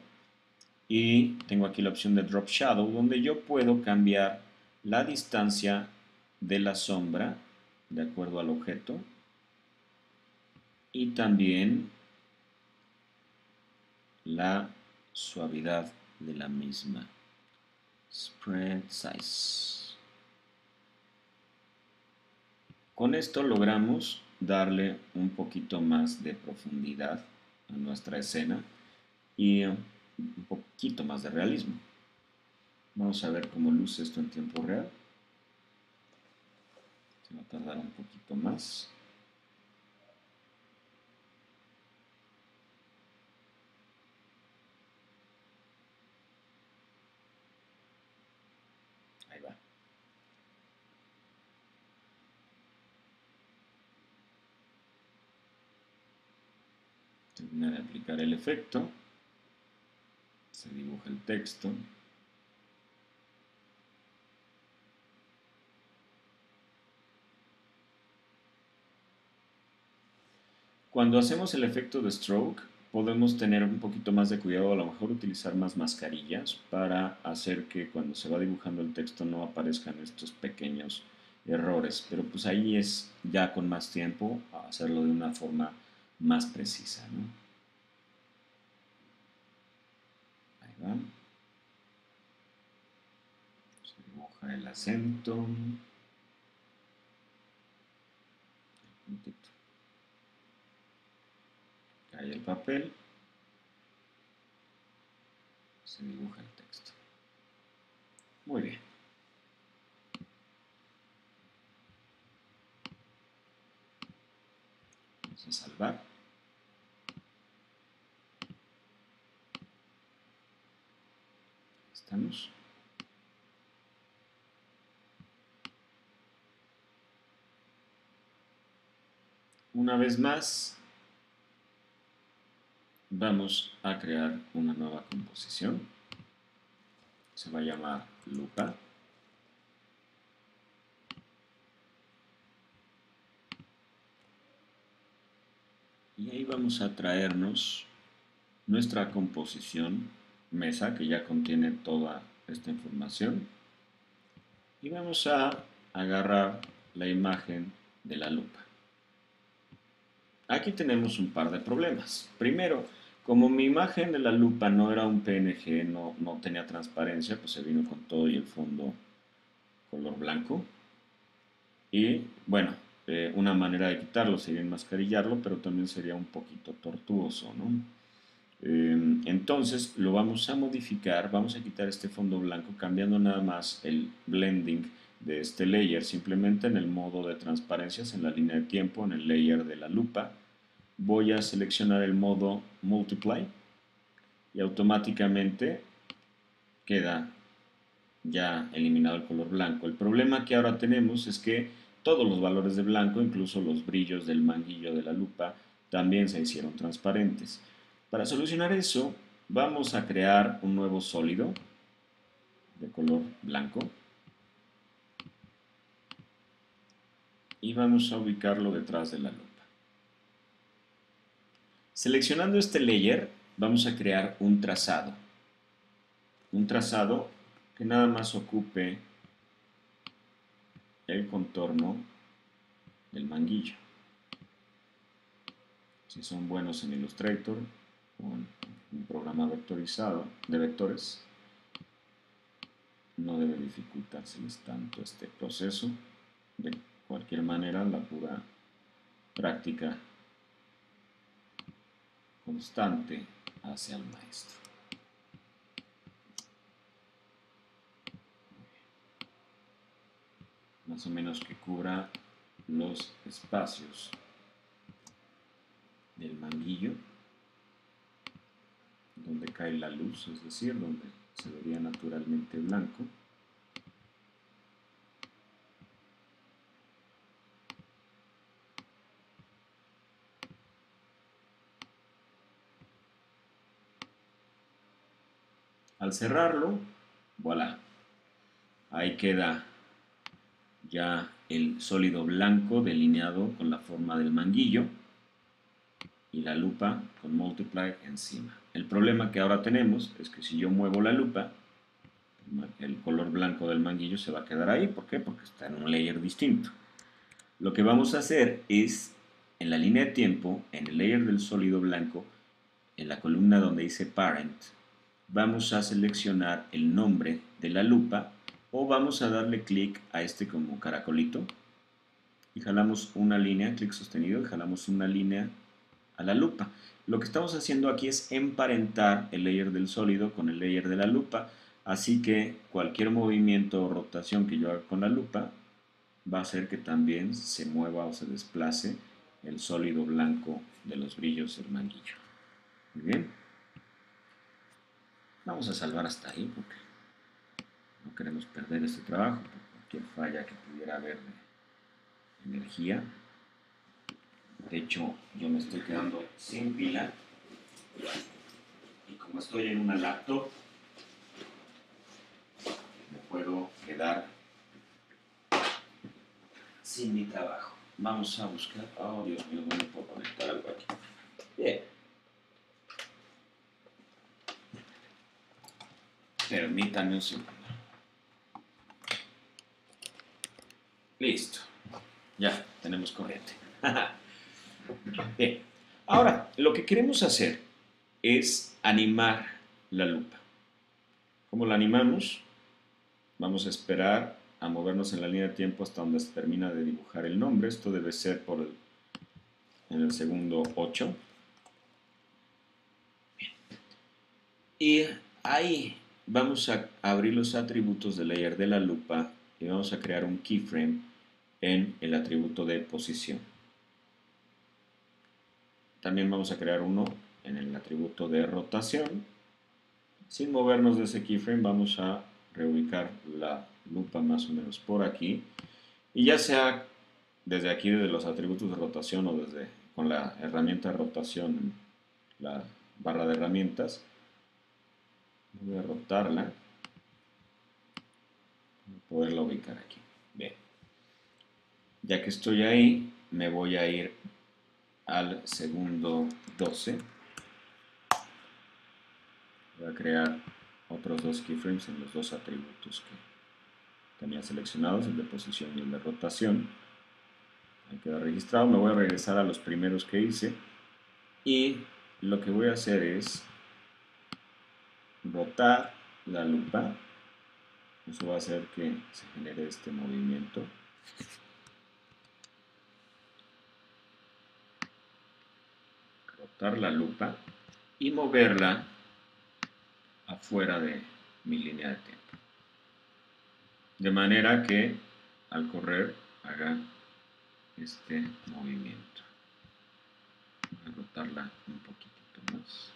y tengo aquí la opción de Drop Shadow, donde yo puedo cambiar la distancia de la sombra de acuerdo al objeto y también la suavidad de la misma. Spread Size. Con esto logramos darle un poquito más de profundidad a nuestra escena y un poquito más de realismo. Vamos a ver cómo luce esto en tiempo real. Se va a tardar un poquito más. Ahí va. Termina de aplicar el efecto. Se dibuja el texto. Cuando hacemos el efecto de stroke, podemos tener un poquito más de cuidado, a lo mejor utilizar más mascarillas para hacer que cuando se va dibujando el texto no aparezcan estos pequeños errores, pero pues ahí es ya con más tiempo hacerlo de una forma más precisa, ¿no? Ahí va. Se dibuja el acento, el puntito. Cae el papel, se dibuja el texto. Muy bien. Vamos a salvar. Estamos. Una vez más, vamos a crear una nueva composición. Se va a llamar lupa. Y ahí vamos a traernos nuestra composición mesa, que ya contiene toda esta información. Y vamos a agarrar la imagen de la lupa. Aquí tenemos un par de problemas. Primero, como mi imagen de la lupa no era un PNG, no tenía transparencia, pues se vino con todo y el fondo color blanco. Y bueno, una manera de quitarlo sería enmascarillarlo, pero también sería un poquito tortuoso, ¿no? Entonces lo vamos a modificar, vamos a quitar este fondo blanco cambiando nada más el blending de este layer, simplemente en el modo de transparencias, en la línea de tiempo, en el layer de la lupa. Voy a seleccionar el modo Multiply y automáticamente queda ya eliminado el color blanco. El problema que ahora tenemos es que todos los valores de blanco, incluso los brillos del manguillo de la lupa, también se hicieron transparentes. Para solucionar eso, vamos a crear un nuevo sólido de color blanco y vamos a ubicarlo detrás de la lupa. Seleccionando este layer, vamos a crear un trazado. Un trazado que nada más ocupe el contorno del manguillo. Si son buenos en Illustrator o en un programa vectorizado de vectores, no debe dificultárseles tanto este proceso. De cualquier manera, la pura práctica constante hace al maestro. Más o menos que cubra los espacios del manguillo donde cae la luz, es decir, donde se vería naturalmente blanco. Al cerrarlo, voilà, ahí queda ya el sólido blanco delineado con la forma del manguillo y la lupa con Multiply encima. El problema que ahora tenemos es que si yo muevo la lupa, el color blanco del manguillo se va a quedar ahí. ¿Por qué? Porque está en un layer distinto. Lo que vamos a hacer es, en la línea de tiempo, en el layer del sólido blanco, en la columna donde dice Parent, vamos a seleccionar el nombre de la lupa o vamos a darle clic a este como caracolito y jalamos una línea, clic sostenido, y jalamos una línea a la lupa. Lo que estamos haciendo aquí es emparentar el layer del sólido con el layer de la lupa, así que cualquier movimiento o rotación que yo haga con la lupa va a hacer que también se mueva o se desplace el sólido blanco de los brillos del manguillo. Muy bien. Vamos a salvar hasta ahí porque no queremos perder este trabajo por cualquier falla que pudiera haber de energía. De hecho, yo me estoy quedando sin pila y como estoy en una laptop, me puedo quedar sin mi trabajo. Vamos a buscar. Oh, Dios mío, no me puedo conectar algo aquí. Bien. Permítanme un segundo. Listo. Ya, tenemos corriente. Bien. Ahora, lo que queremos hacer es animar la lupa. ¿Cómo la animamos? Vamos a esperar a movernos en la línea de tiempo hasta donde se termina de dibujar el nombre. Esto debe ser en el segundo 8. Y ahí vamos a abrir los atributos del layer de la lupa y vamos a crear un keyframe en el atributo de posición. También vamos a crear uno en el atributo de rotación. Sin movernos de ese keyframe vamos a reubicar la lupa más o menos por aquí. Y ya sea desde aquí, desde los atributos de rotación o desde con la herramienta de rotación, la barra de herramientas, voy a rotarla para poderla ubicar aquí. Bien. Ya que estoy ahí, me voy a ir al segundo 12. Voy a crear otros dos keyframes en los dos atributos que tenía seleccionados, el de posición y el de rotación. Ahí queda registrado. Me voy a regresar a los primeros que hice. Y lo que voy a hacer es rotar la lupa. Eso va a hacer que se genere este movimiento. Rotar la lupa y moverla afuera de mi línea de tiempo. De manera que al correr haga este movimiento. Voy a rotarla un poquitito más.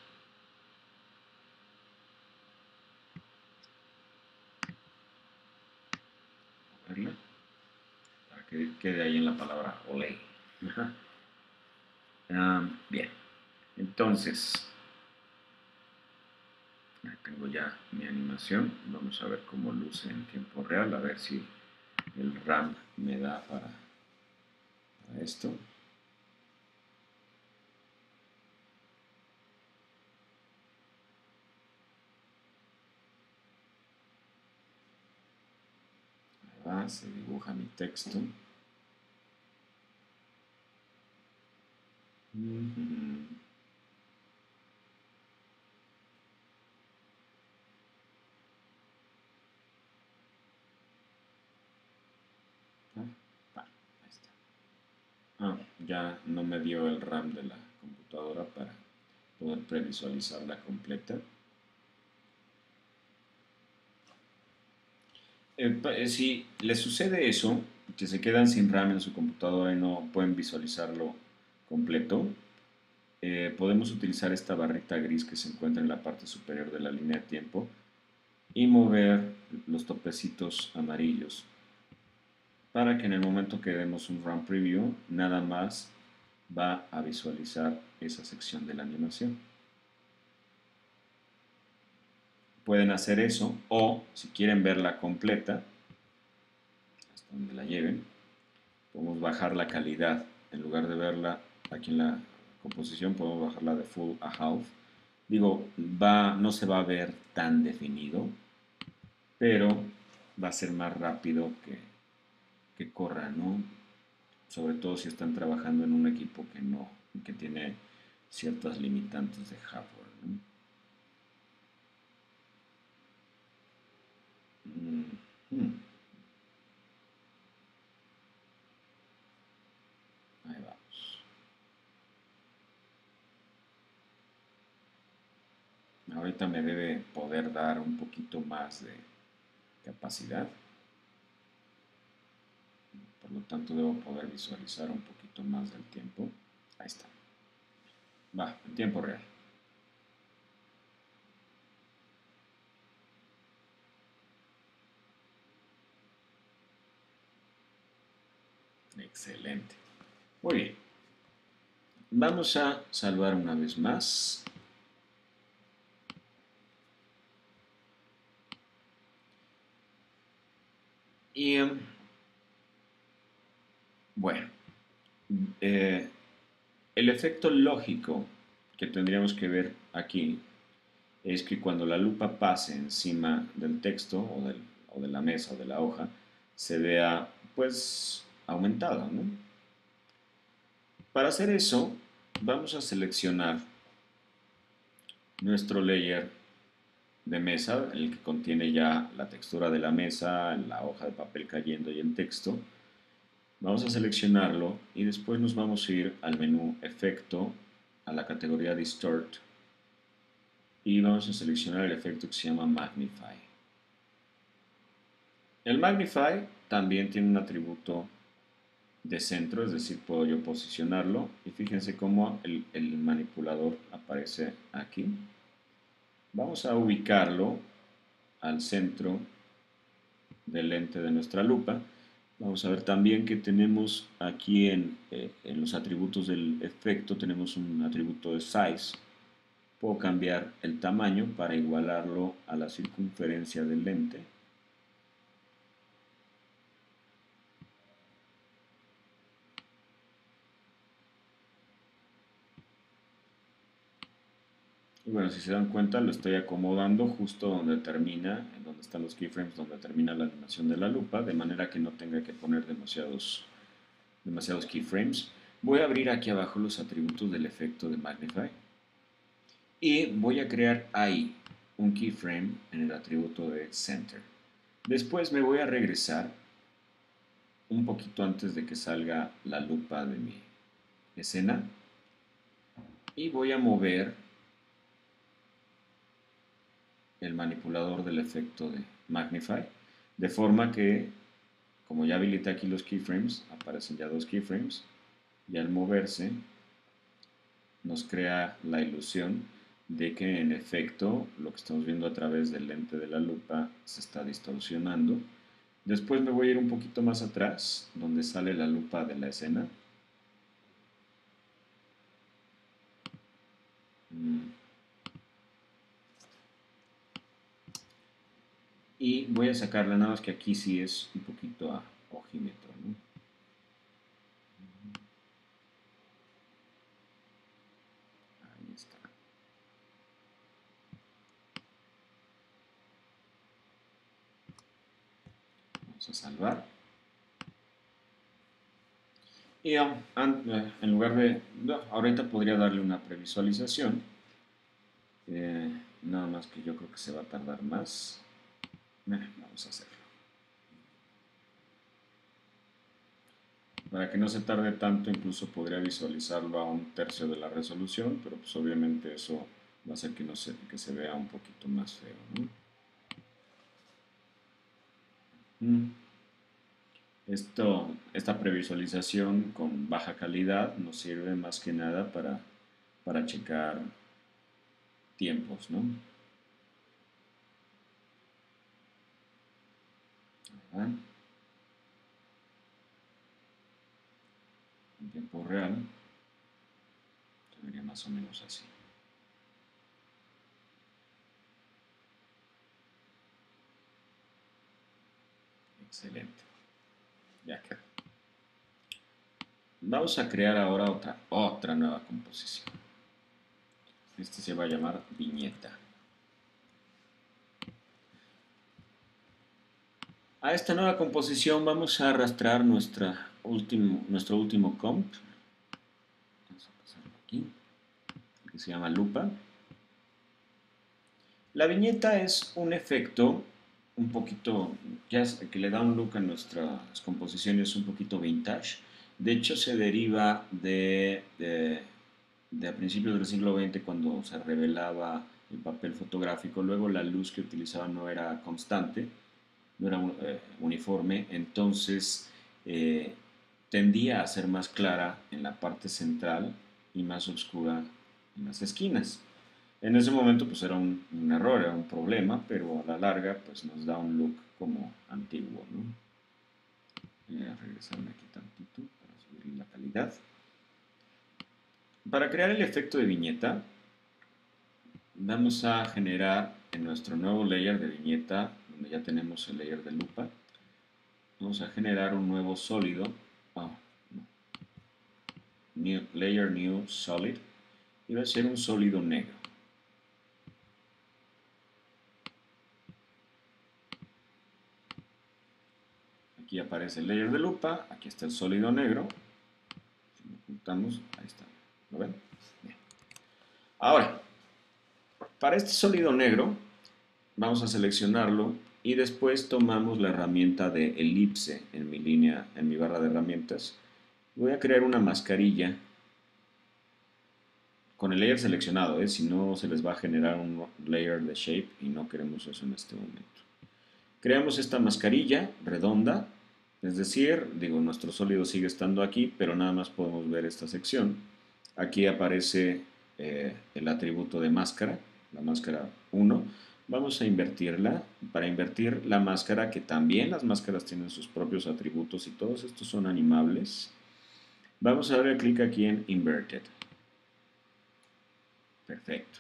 Moverla para que quede ahí en la palabra olé. Bien, entonces tengo ya mi animación. Vamos a ver cómo luce en tiempo real, a ver si el RAM me da para esto. Ahí va, se dibuja mi texto. Ahí está. Ya no me dio el RAM de la computadora para poder previsualizarla completa. Si les sucede eso, que se quedan sin RAM en su computadora y no pueden visualizarlo completo, podemos utilizar esta barrita gris que se encuentra en la parte superior de la línea de tiempo y mover los topecitos amarillos para que en el momento que demos un RAM preview nada más va a visualizar esa sección de la animación. Pueden hacer eso o si quieren verla completa, hasta donde la lleven, podemos bajar la calidad. En lugar de verla aquí en la composición, podemos bajarla de full a half. Digo, no se va a ver tan definido, pero va a ser más rápido que corra, ¿no? Sobre todo si están trabajando en un equipo que tiene ciertas limitantes de hardware, ¿no? Ahí vamos. Ahorita me debe poder dar un poquito más de capacidad. Por lo tanto, debo poder visualizar un poquito más del tiempo. Ahí está. Va, en tiempo real. Excelente. Muy bien. Vamos a salvar una vez más. Y bueno, eh, el efecto lógico que tendríamos que ver aquí es que cuando la lupa pase encima del texto o de la mesa o de la hoja, se vea pues aumentado, ¿no? Para hacer eso, vamos a seleccionar nuestro layer de mesa, el que contiene ya la textura de la mesa, la hoja de papel cayendo y el texto. Vamos a seleccionarlo y después nos vamos a ir al menú Efecto, a la categoría Distort y vamos a seleccionar el efecto que se llama Magnify. El Magnify también tiene un atributo de centro, es decir, puedo yo posicionarlo y fíjense cómo el manipulador aparece aquí. Vamos a ubicarlo al centro del lente de nuestra lupa. Vamos a ver también que tenemos aquí en los atributos del efecto, tenemos un atributo de size. Puedo cambiar el tamaño para igualarlo a la circunferencia del lente. Y bueno, si se dan cuenta, lo estoy acomodando justo donde termina, en donde están los keyframes, donde termina la animación de la lupa, de manera que no tenga que poner demasiados demasiados keyframes. Voy a abrir aquí abajo los atributos del efecto de Magnify y voy a crear ahí un keyframe en el atributo de Center. Después me voy a regresar un poquito antes de que salga la lupa de mi escena y voy a mover el manipulador del efecto de Magnify de forma que, como ya habilité aquí los keyframes, aparecen ya dos keyframes y al moverse nos crea la ilusión de que en efecto lo que estamos viendo a través del lente de la lupa se está distorsionando. Después me voy a ir un poquito más atrás, donde sale la lupa de la escena. Y voy a sacarla, nada más que aquí sí es un poquito a ojímetro, ¿no? Ahí está. Vamos a salvar. Y en lugar de... ahorita podría darle una previsualización. Nada más que yo creo que se va a tardar más. Vamos a hacerlo. Para que no se tarde tanto, incluso podría visualizarlo a 1/3 de la resolución, pero pues obviamente eso va a hacer que, que se vea un poquito más feo, ¿no? Esta previsualización con baja calidad nos sirve más que nada para checar tiempos, ¿no? Ajá. En tiempo real se vería más o menos así. Excelente. Ya quedó. Vamos a crear ahora otra nueva composición. Este se va a llamar viñeta. A esta nueva composición vamos a arrastrar nuestro último comp. Vamos a pasarlo aquí, que se llama lupa. La viñeta es un efecto un poquito, que le da un look a nuestras composiciones un poquito vintage. De hecho, se deriva de a principios del siglo XX, cuando se revelaba el papel fotográfico. Luego la luz que utilizaban no era constante, no era uniforme, entonces tendía a ser más clara en la parte central y más oscura en las esquinas. En ese momento pues era un error, era un problema, pero a la larga pues nos da un look como antiguo, ¿no? Voy a regresarme aquí tantito para subir la calidad. Para crear el efecto de viñeta, vamos a generar en nuestro nuevo layer de viñeta, donde ya tenemos el layer de lupa, vamos a generar un nuevo sólido, layer new solid, y va a ser un sólido negro. Aquí aparece el layer de lupa, aquí está el sólido negro. Si lo ocultamos, ahí está. ¿Lo ven? Bien. Ahora, para este sólido negro, vamos a seleccionarlo y después tomamos la herramienta de elipse en mi línea, en mi barra de herramientas. Voy a crear una mascarilla con el layer seleccionado, si no se les va a generar un layer de shape y no queremos eso en este momento. Creamos esta mascarilla redonda, es decir, nuestro sólido sigue estando aquí, pero nada más podemos ver esta sección. Aquí aparece el atributo de máscara, la máscara 1. Vamos a invertirla. Para invertir la máscara, que también las máscaras tienen sus propios atributos y todos estos son animables, vamos a darle clic aquí en Inverted. Perfecto.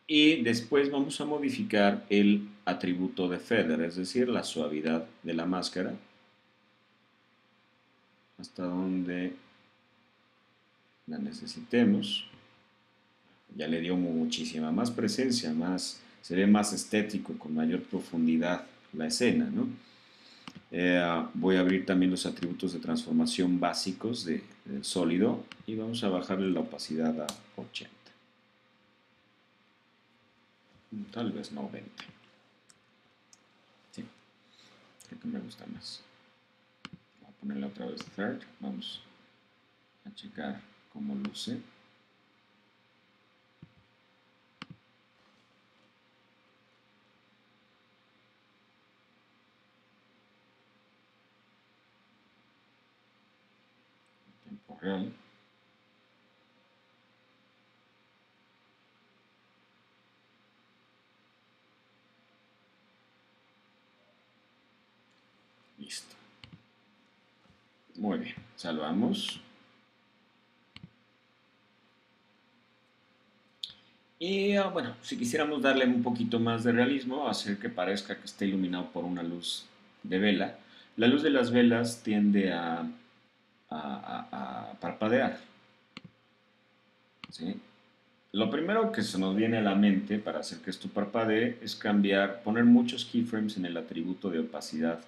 Y después vamos a modificar el atributo de feather, es decir, la suavidad de la máscara, hasta donde la necesitemos. Ya le dio muchísima más presencia, se ve más estético, con mayor profundidad la escena, ¿no? Voy a abrir también los atributos de transformación básicos del sólido y vamos a bajarle la opacidad a 80. Tal vez 90. Sí, creo que me gusta más. Voy a ponerle otra vez third. Vamos a checar cómo luce. Tiempo real. Listo. Muy bien, salvamos. Y bueno, si quisiéramos darle un poquito más de realismo, hacer que parezca que esté iluminado por una luz de vela, la luz de las velas tiende a parpadear. ¿Sí? Lo primero que se nos viene a la mente para hacer que esto parpadee es poner muchos keyframes en el atributo de opacidad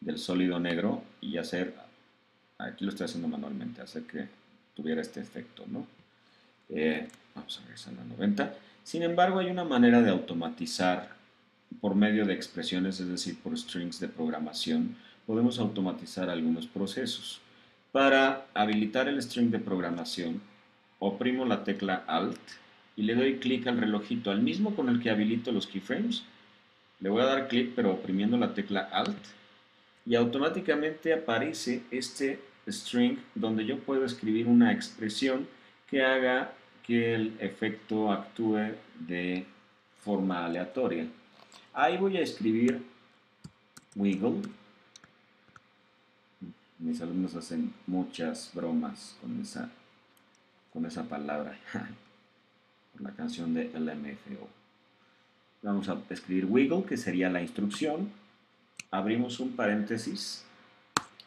del sólido negro y aquí lo estoy haciendo manualmente, hacer que tuviera este efecto, ¿no? Vamos a regresar a 90. Sin embargo, hay una manera de automatizar por medio de expresiones, es decir, por strings de programación, podemos automatizar algunos procesos. Para habilitar el string de programación, oprimo la tecla Alt y le doy clic al relojito, al mismo con el que habilito los keyframes. Le voy a dar clic, pero oprimiendo la tecla Alt, y automáticamente aparece este string donde yo puedo escribir una expresión que haga que el efecto actúe de forma aleatoria. Ahí voy a escribir wiggle. Mis alumnos hacen muchas bromas con esa palabra, por la canción de LMFAO. Vamos a escribir wiggle, que sería la instrucción. Abrimos un paréntesis.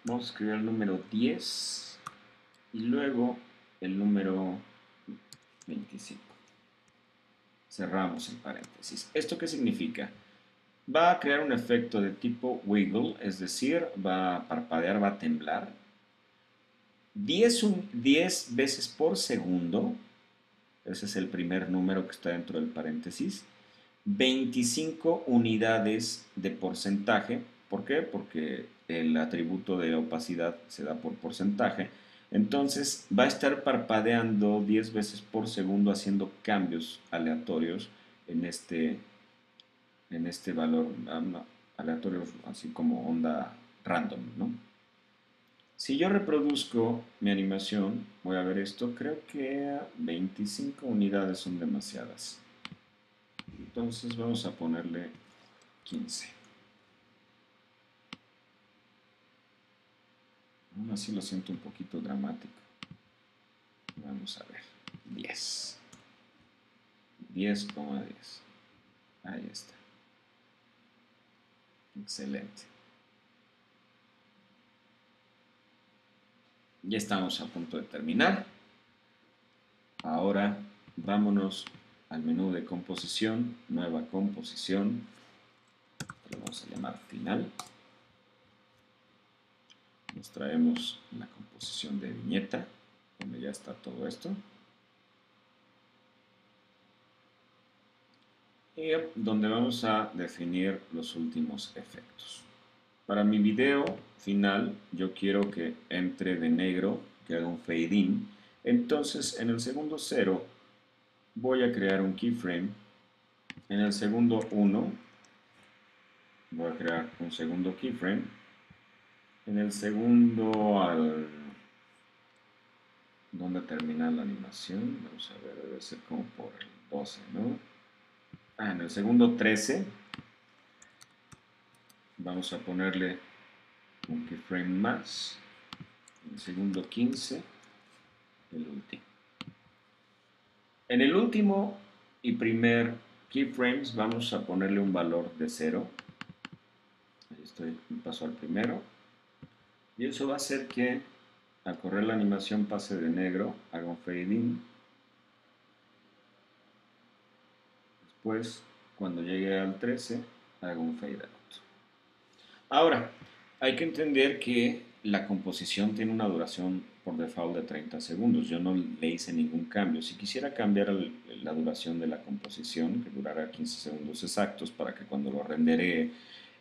Vamos a escribir el número 10 y luego el número 25. Cerramos el paréntesis. ¿Esto qué significa? Va a crear un efecto de tipo wiggle, es decir, va a parpadear, va a temblar 10 veces por segundo. Ese es el primer número que está dentro del paréntesis. 25 unidades de porcentaje. ¿Por qué? Porque el atributo de opacidad se da por porcentaje. Entonces va a estar parpadeando 10 veces por segundo haciendo cambios aleatorios en este valor, aleatorios así como onda random, ¿no? Si yo reproduzco mi animación, voy a ver esto, creo que 25 unidades son demasiadas. Entonces vamos a ponerle 15. Aún así lo siento un poquito dramático. Vamos a ver. 10. 10,10. Ahí está. Excelente. Ya estamos a punto de terminar. Ahora vámonos al menú de composición, nueva composición. Lo vamos a llamar final. Nos traemos la composición de viñeta, donde ya está todo esto. Y donde vamos a definir los últimos efectos. Para mi video final, yo quiero que entre de negro, que haga un fade in. Entonces, en el segundo 0, voy a crear un keyframe. En el segundo 1, voy a crear un segundo keyframe. En el segundo ¿dónde termina la animación? Vamos a ver, debe ser como por el 12, ¿no? En el segundo 13 vamos a ponerle un keyframe más. En el segundo 15, el último. En el último y primer keyframes vamos a ponerle un valor de 0. Ahí estoy, paso al primero. Y eso va a hacer que al correr la animación pase de negro, haga un fade in. Después, cuando llegue al 13, haga un fade out. Ahora, Hay que entender que la composición tiene una duración por default de 30 segundos. Yo no le hice ningún cambio. Si quisiera cambiar la duración de la composición, que durara 15 segundos exactos, para que cuando lo renderee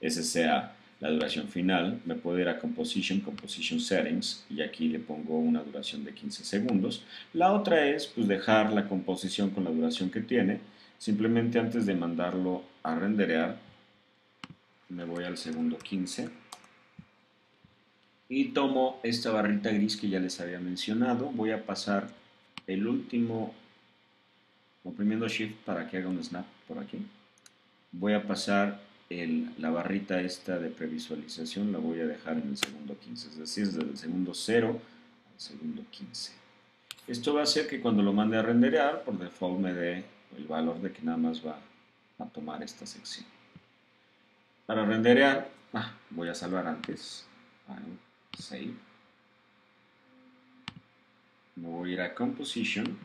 ese sea la duración final, me puedo ir a Composition, Composition Settings, y aquí le pongo una duración de 15 segundos. La otra es pues, dejar la composición con la duración que tiene. Simplemente antes de mandarlo a renderear, me voy al segundo 15 y tomo esta barrita gris que ya les había mencionado. Voy a pasar el último, oprimiendo Shift para que haga un snap por aquí. Voy a pasar la barrita esta de previsualización, la voy a dejar en el segundo 15, es decir, desde el segundo 0 al segundo 15. Esto va a hacer que cuando lo mande a renderear, por default me dé el valor de que nada más va a tomar esta sección. Para renderear, voy a salvar antes. Save. Me voy a ir a Composition.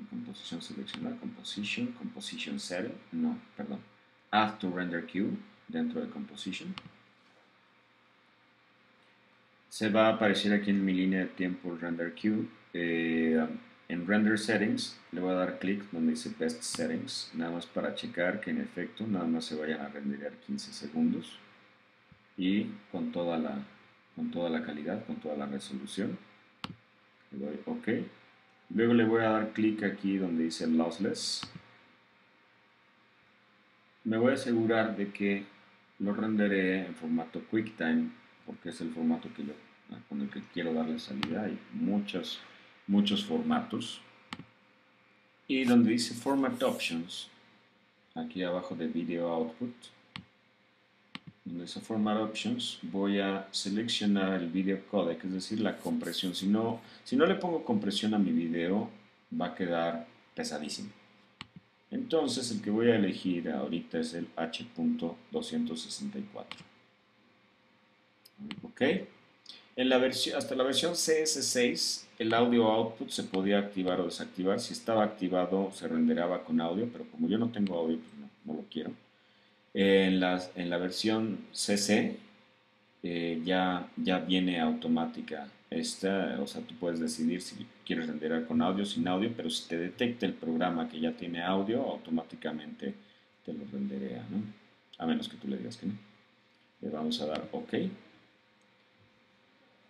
Composición seleccionar. Composition Setting. No, perdón. Add to Render Queue dentro de Composition. Se va a aparecer aquí en mi línea de tiempo el Render Queue. En Render Settings le voy a dar clic donde dice Best Settings, nada más para checar que en efecto nada más se vayan a renderear 15 segundos y con toda la calidad, con toda la resolución. Le doy OK. Luego le voy a dar clic aquí donde dice Lossless. Me voy a asegurar de que lo renderé en formato QuickTime, porque es el formato con el que quiero darle salida. Hay muchos formatos. Y donde dice Format Options, aquí abajo de Video Output, donde dice Format Options, voy a seleccionar el video codec, es decir, la compresión. Si no le pongo compresión a mi video, va a quedar pesadísimo. Entonces el que voy a elegir ahorita es el H.264. Ok. Hasta la versión CS6 el audio output se podía activar o desactivar. Si estaba activado se renderaba con audio, pero como yo no tengo audio, pues no lo quiero. En la versión CC ya viene automática esta, o sea, tú puedes decidir si quieres renderar con audio o sin audio, pero si te detecta el programa que ya tiene audio, automáticamente te lo renderea, ¿no? A menos que tú le digas que no. Le vamos a dar OK.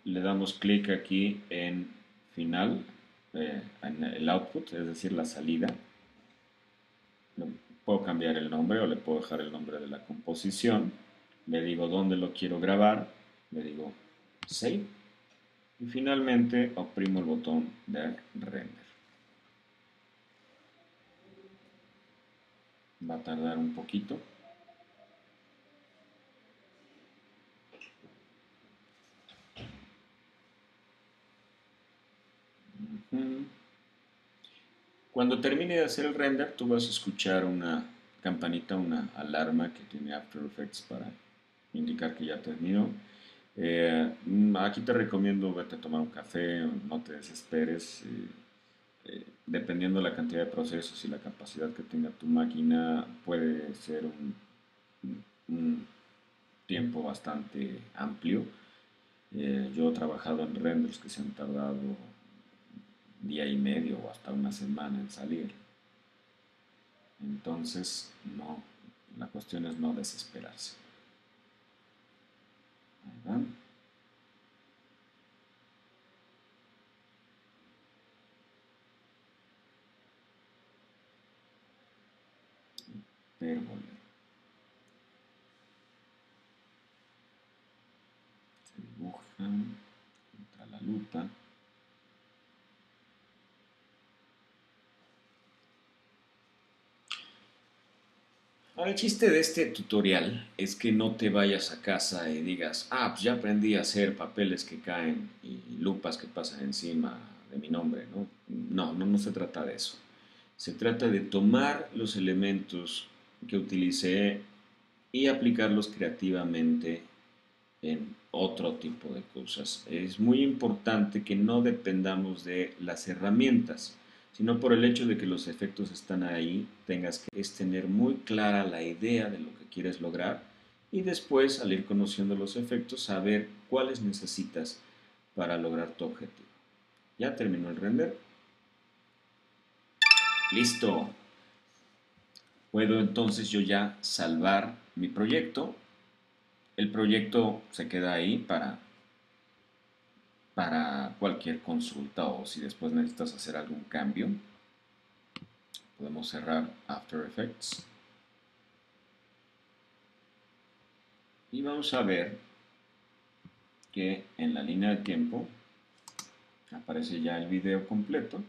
Le damos clic aquí en final, en el output, es decir, la salida. Puedo cambiar el nombre o le puedo dejar el nombre de la composición. Le digo dónde lo quiero grabar, le digo Save y finalmente oprimo el botón de Render. Va a tardar un poquito. Cuando termine de hacer el render, tú vas a escuchar una campanita, una alarma que tiene After Effects para indicar que ya terminó. Aquí te recomiendo vete a tomar un café, no te desesperes. Dependiendo de la cantidad de procesos y la capacidad que tenga tu máquina, puede ser un tiempo bastante amplio. Yo he trabajado en renders que se han tardado día y medio o hasta una semana en salir. Entonces, no, la cuestión es no desesperarse. Ahí van. Hipérbole. Se dibujan contra la lupa. Ahora, el chiste de este tutorial es que no te vayas a casa y digas, pues ya aprendí a hacer papeles que caen y lupas que pasan encima de mi nombre, ¿no? No se trata de eso. Se trata de tomar los elementos que utilicé y aplicarlos creativamente en otro tipo de cosas. Es muy importante que no dependamos de las herramientas, sino por el hecho de que los efectos están ahí, tengas que tener muy clara la idea de lo que quieres lograr y después, al ir conociendo los efectos, saber cuáles necesitas para lograr tu objetivo. Ya terminó el render. Listo. Puedo entonces yo ya salvar mi proyecto. El proyecto se queda ahí para cualquier consulta o si después necesitas hacer algún cambio. Podemos cerrar After Effects. Y vamos a ver que en la línea de tiempo aparece ya el video completo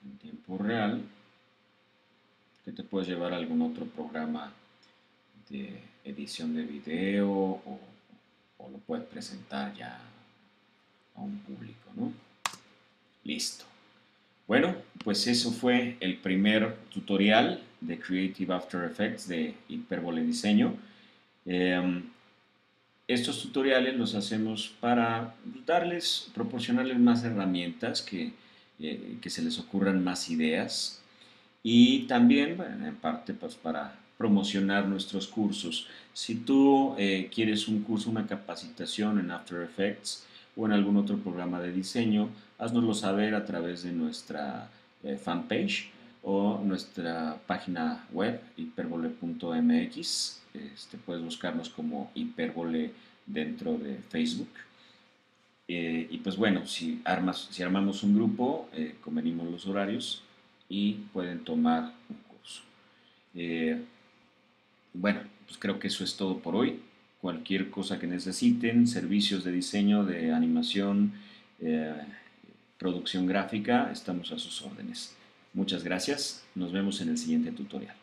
en tiempo real, que te puedes llevar a algún otro programa de edición de video o lo puedes presentar ya a un público, ¿no? Listo. Bueno, pues eso fue el primer tutorial de Creative After Effects de Hyperbole Diseño. Estos tutoriales los hacemos para proporcionarles más herramientas, que se les ocurran más ideas y también, bueno, en parte, pues para promocionar nuestros cursos. Si tú quieres un curso, una capacitación en After Effects o en algún otro programa de diseño, haznoslo saber a través de nuestra fanpage o nuestra página web hyperbole.mx. Puedes buscarnos como Hyperbole dentro de Facebook. Y pues bueno, si armamos un grupo, convenimos los horarios y pueden tomar un curso. Eh, bueno, pues creo que eso es todo por hoy. Cualquier cosa que necesiten, servicios de diseño, de animación, eh, producción gráfica, estamos a sus órdenes. Muchas gracias. Nos vemos en el siguiente tutorial.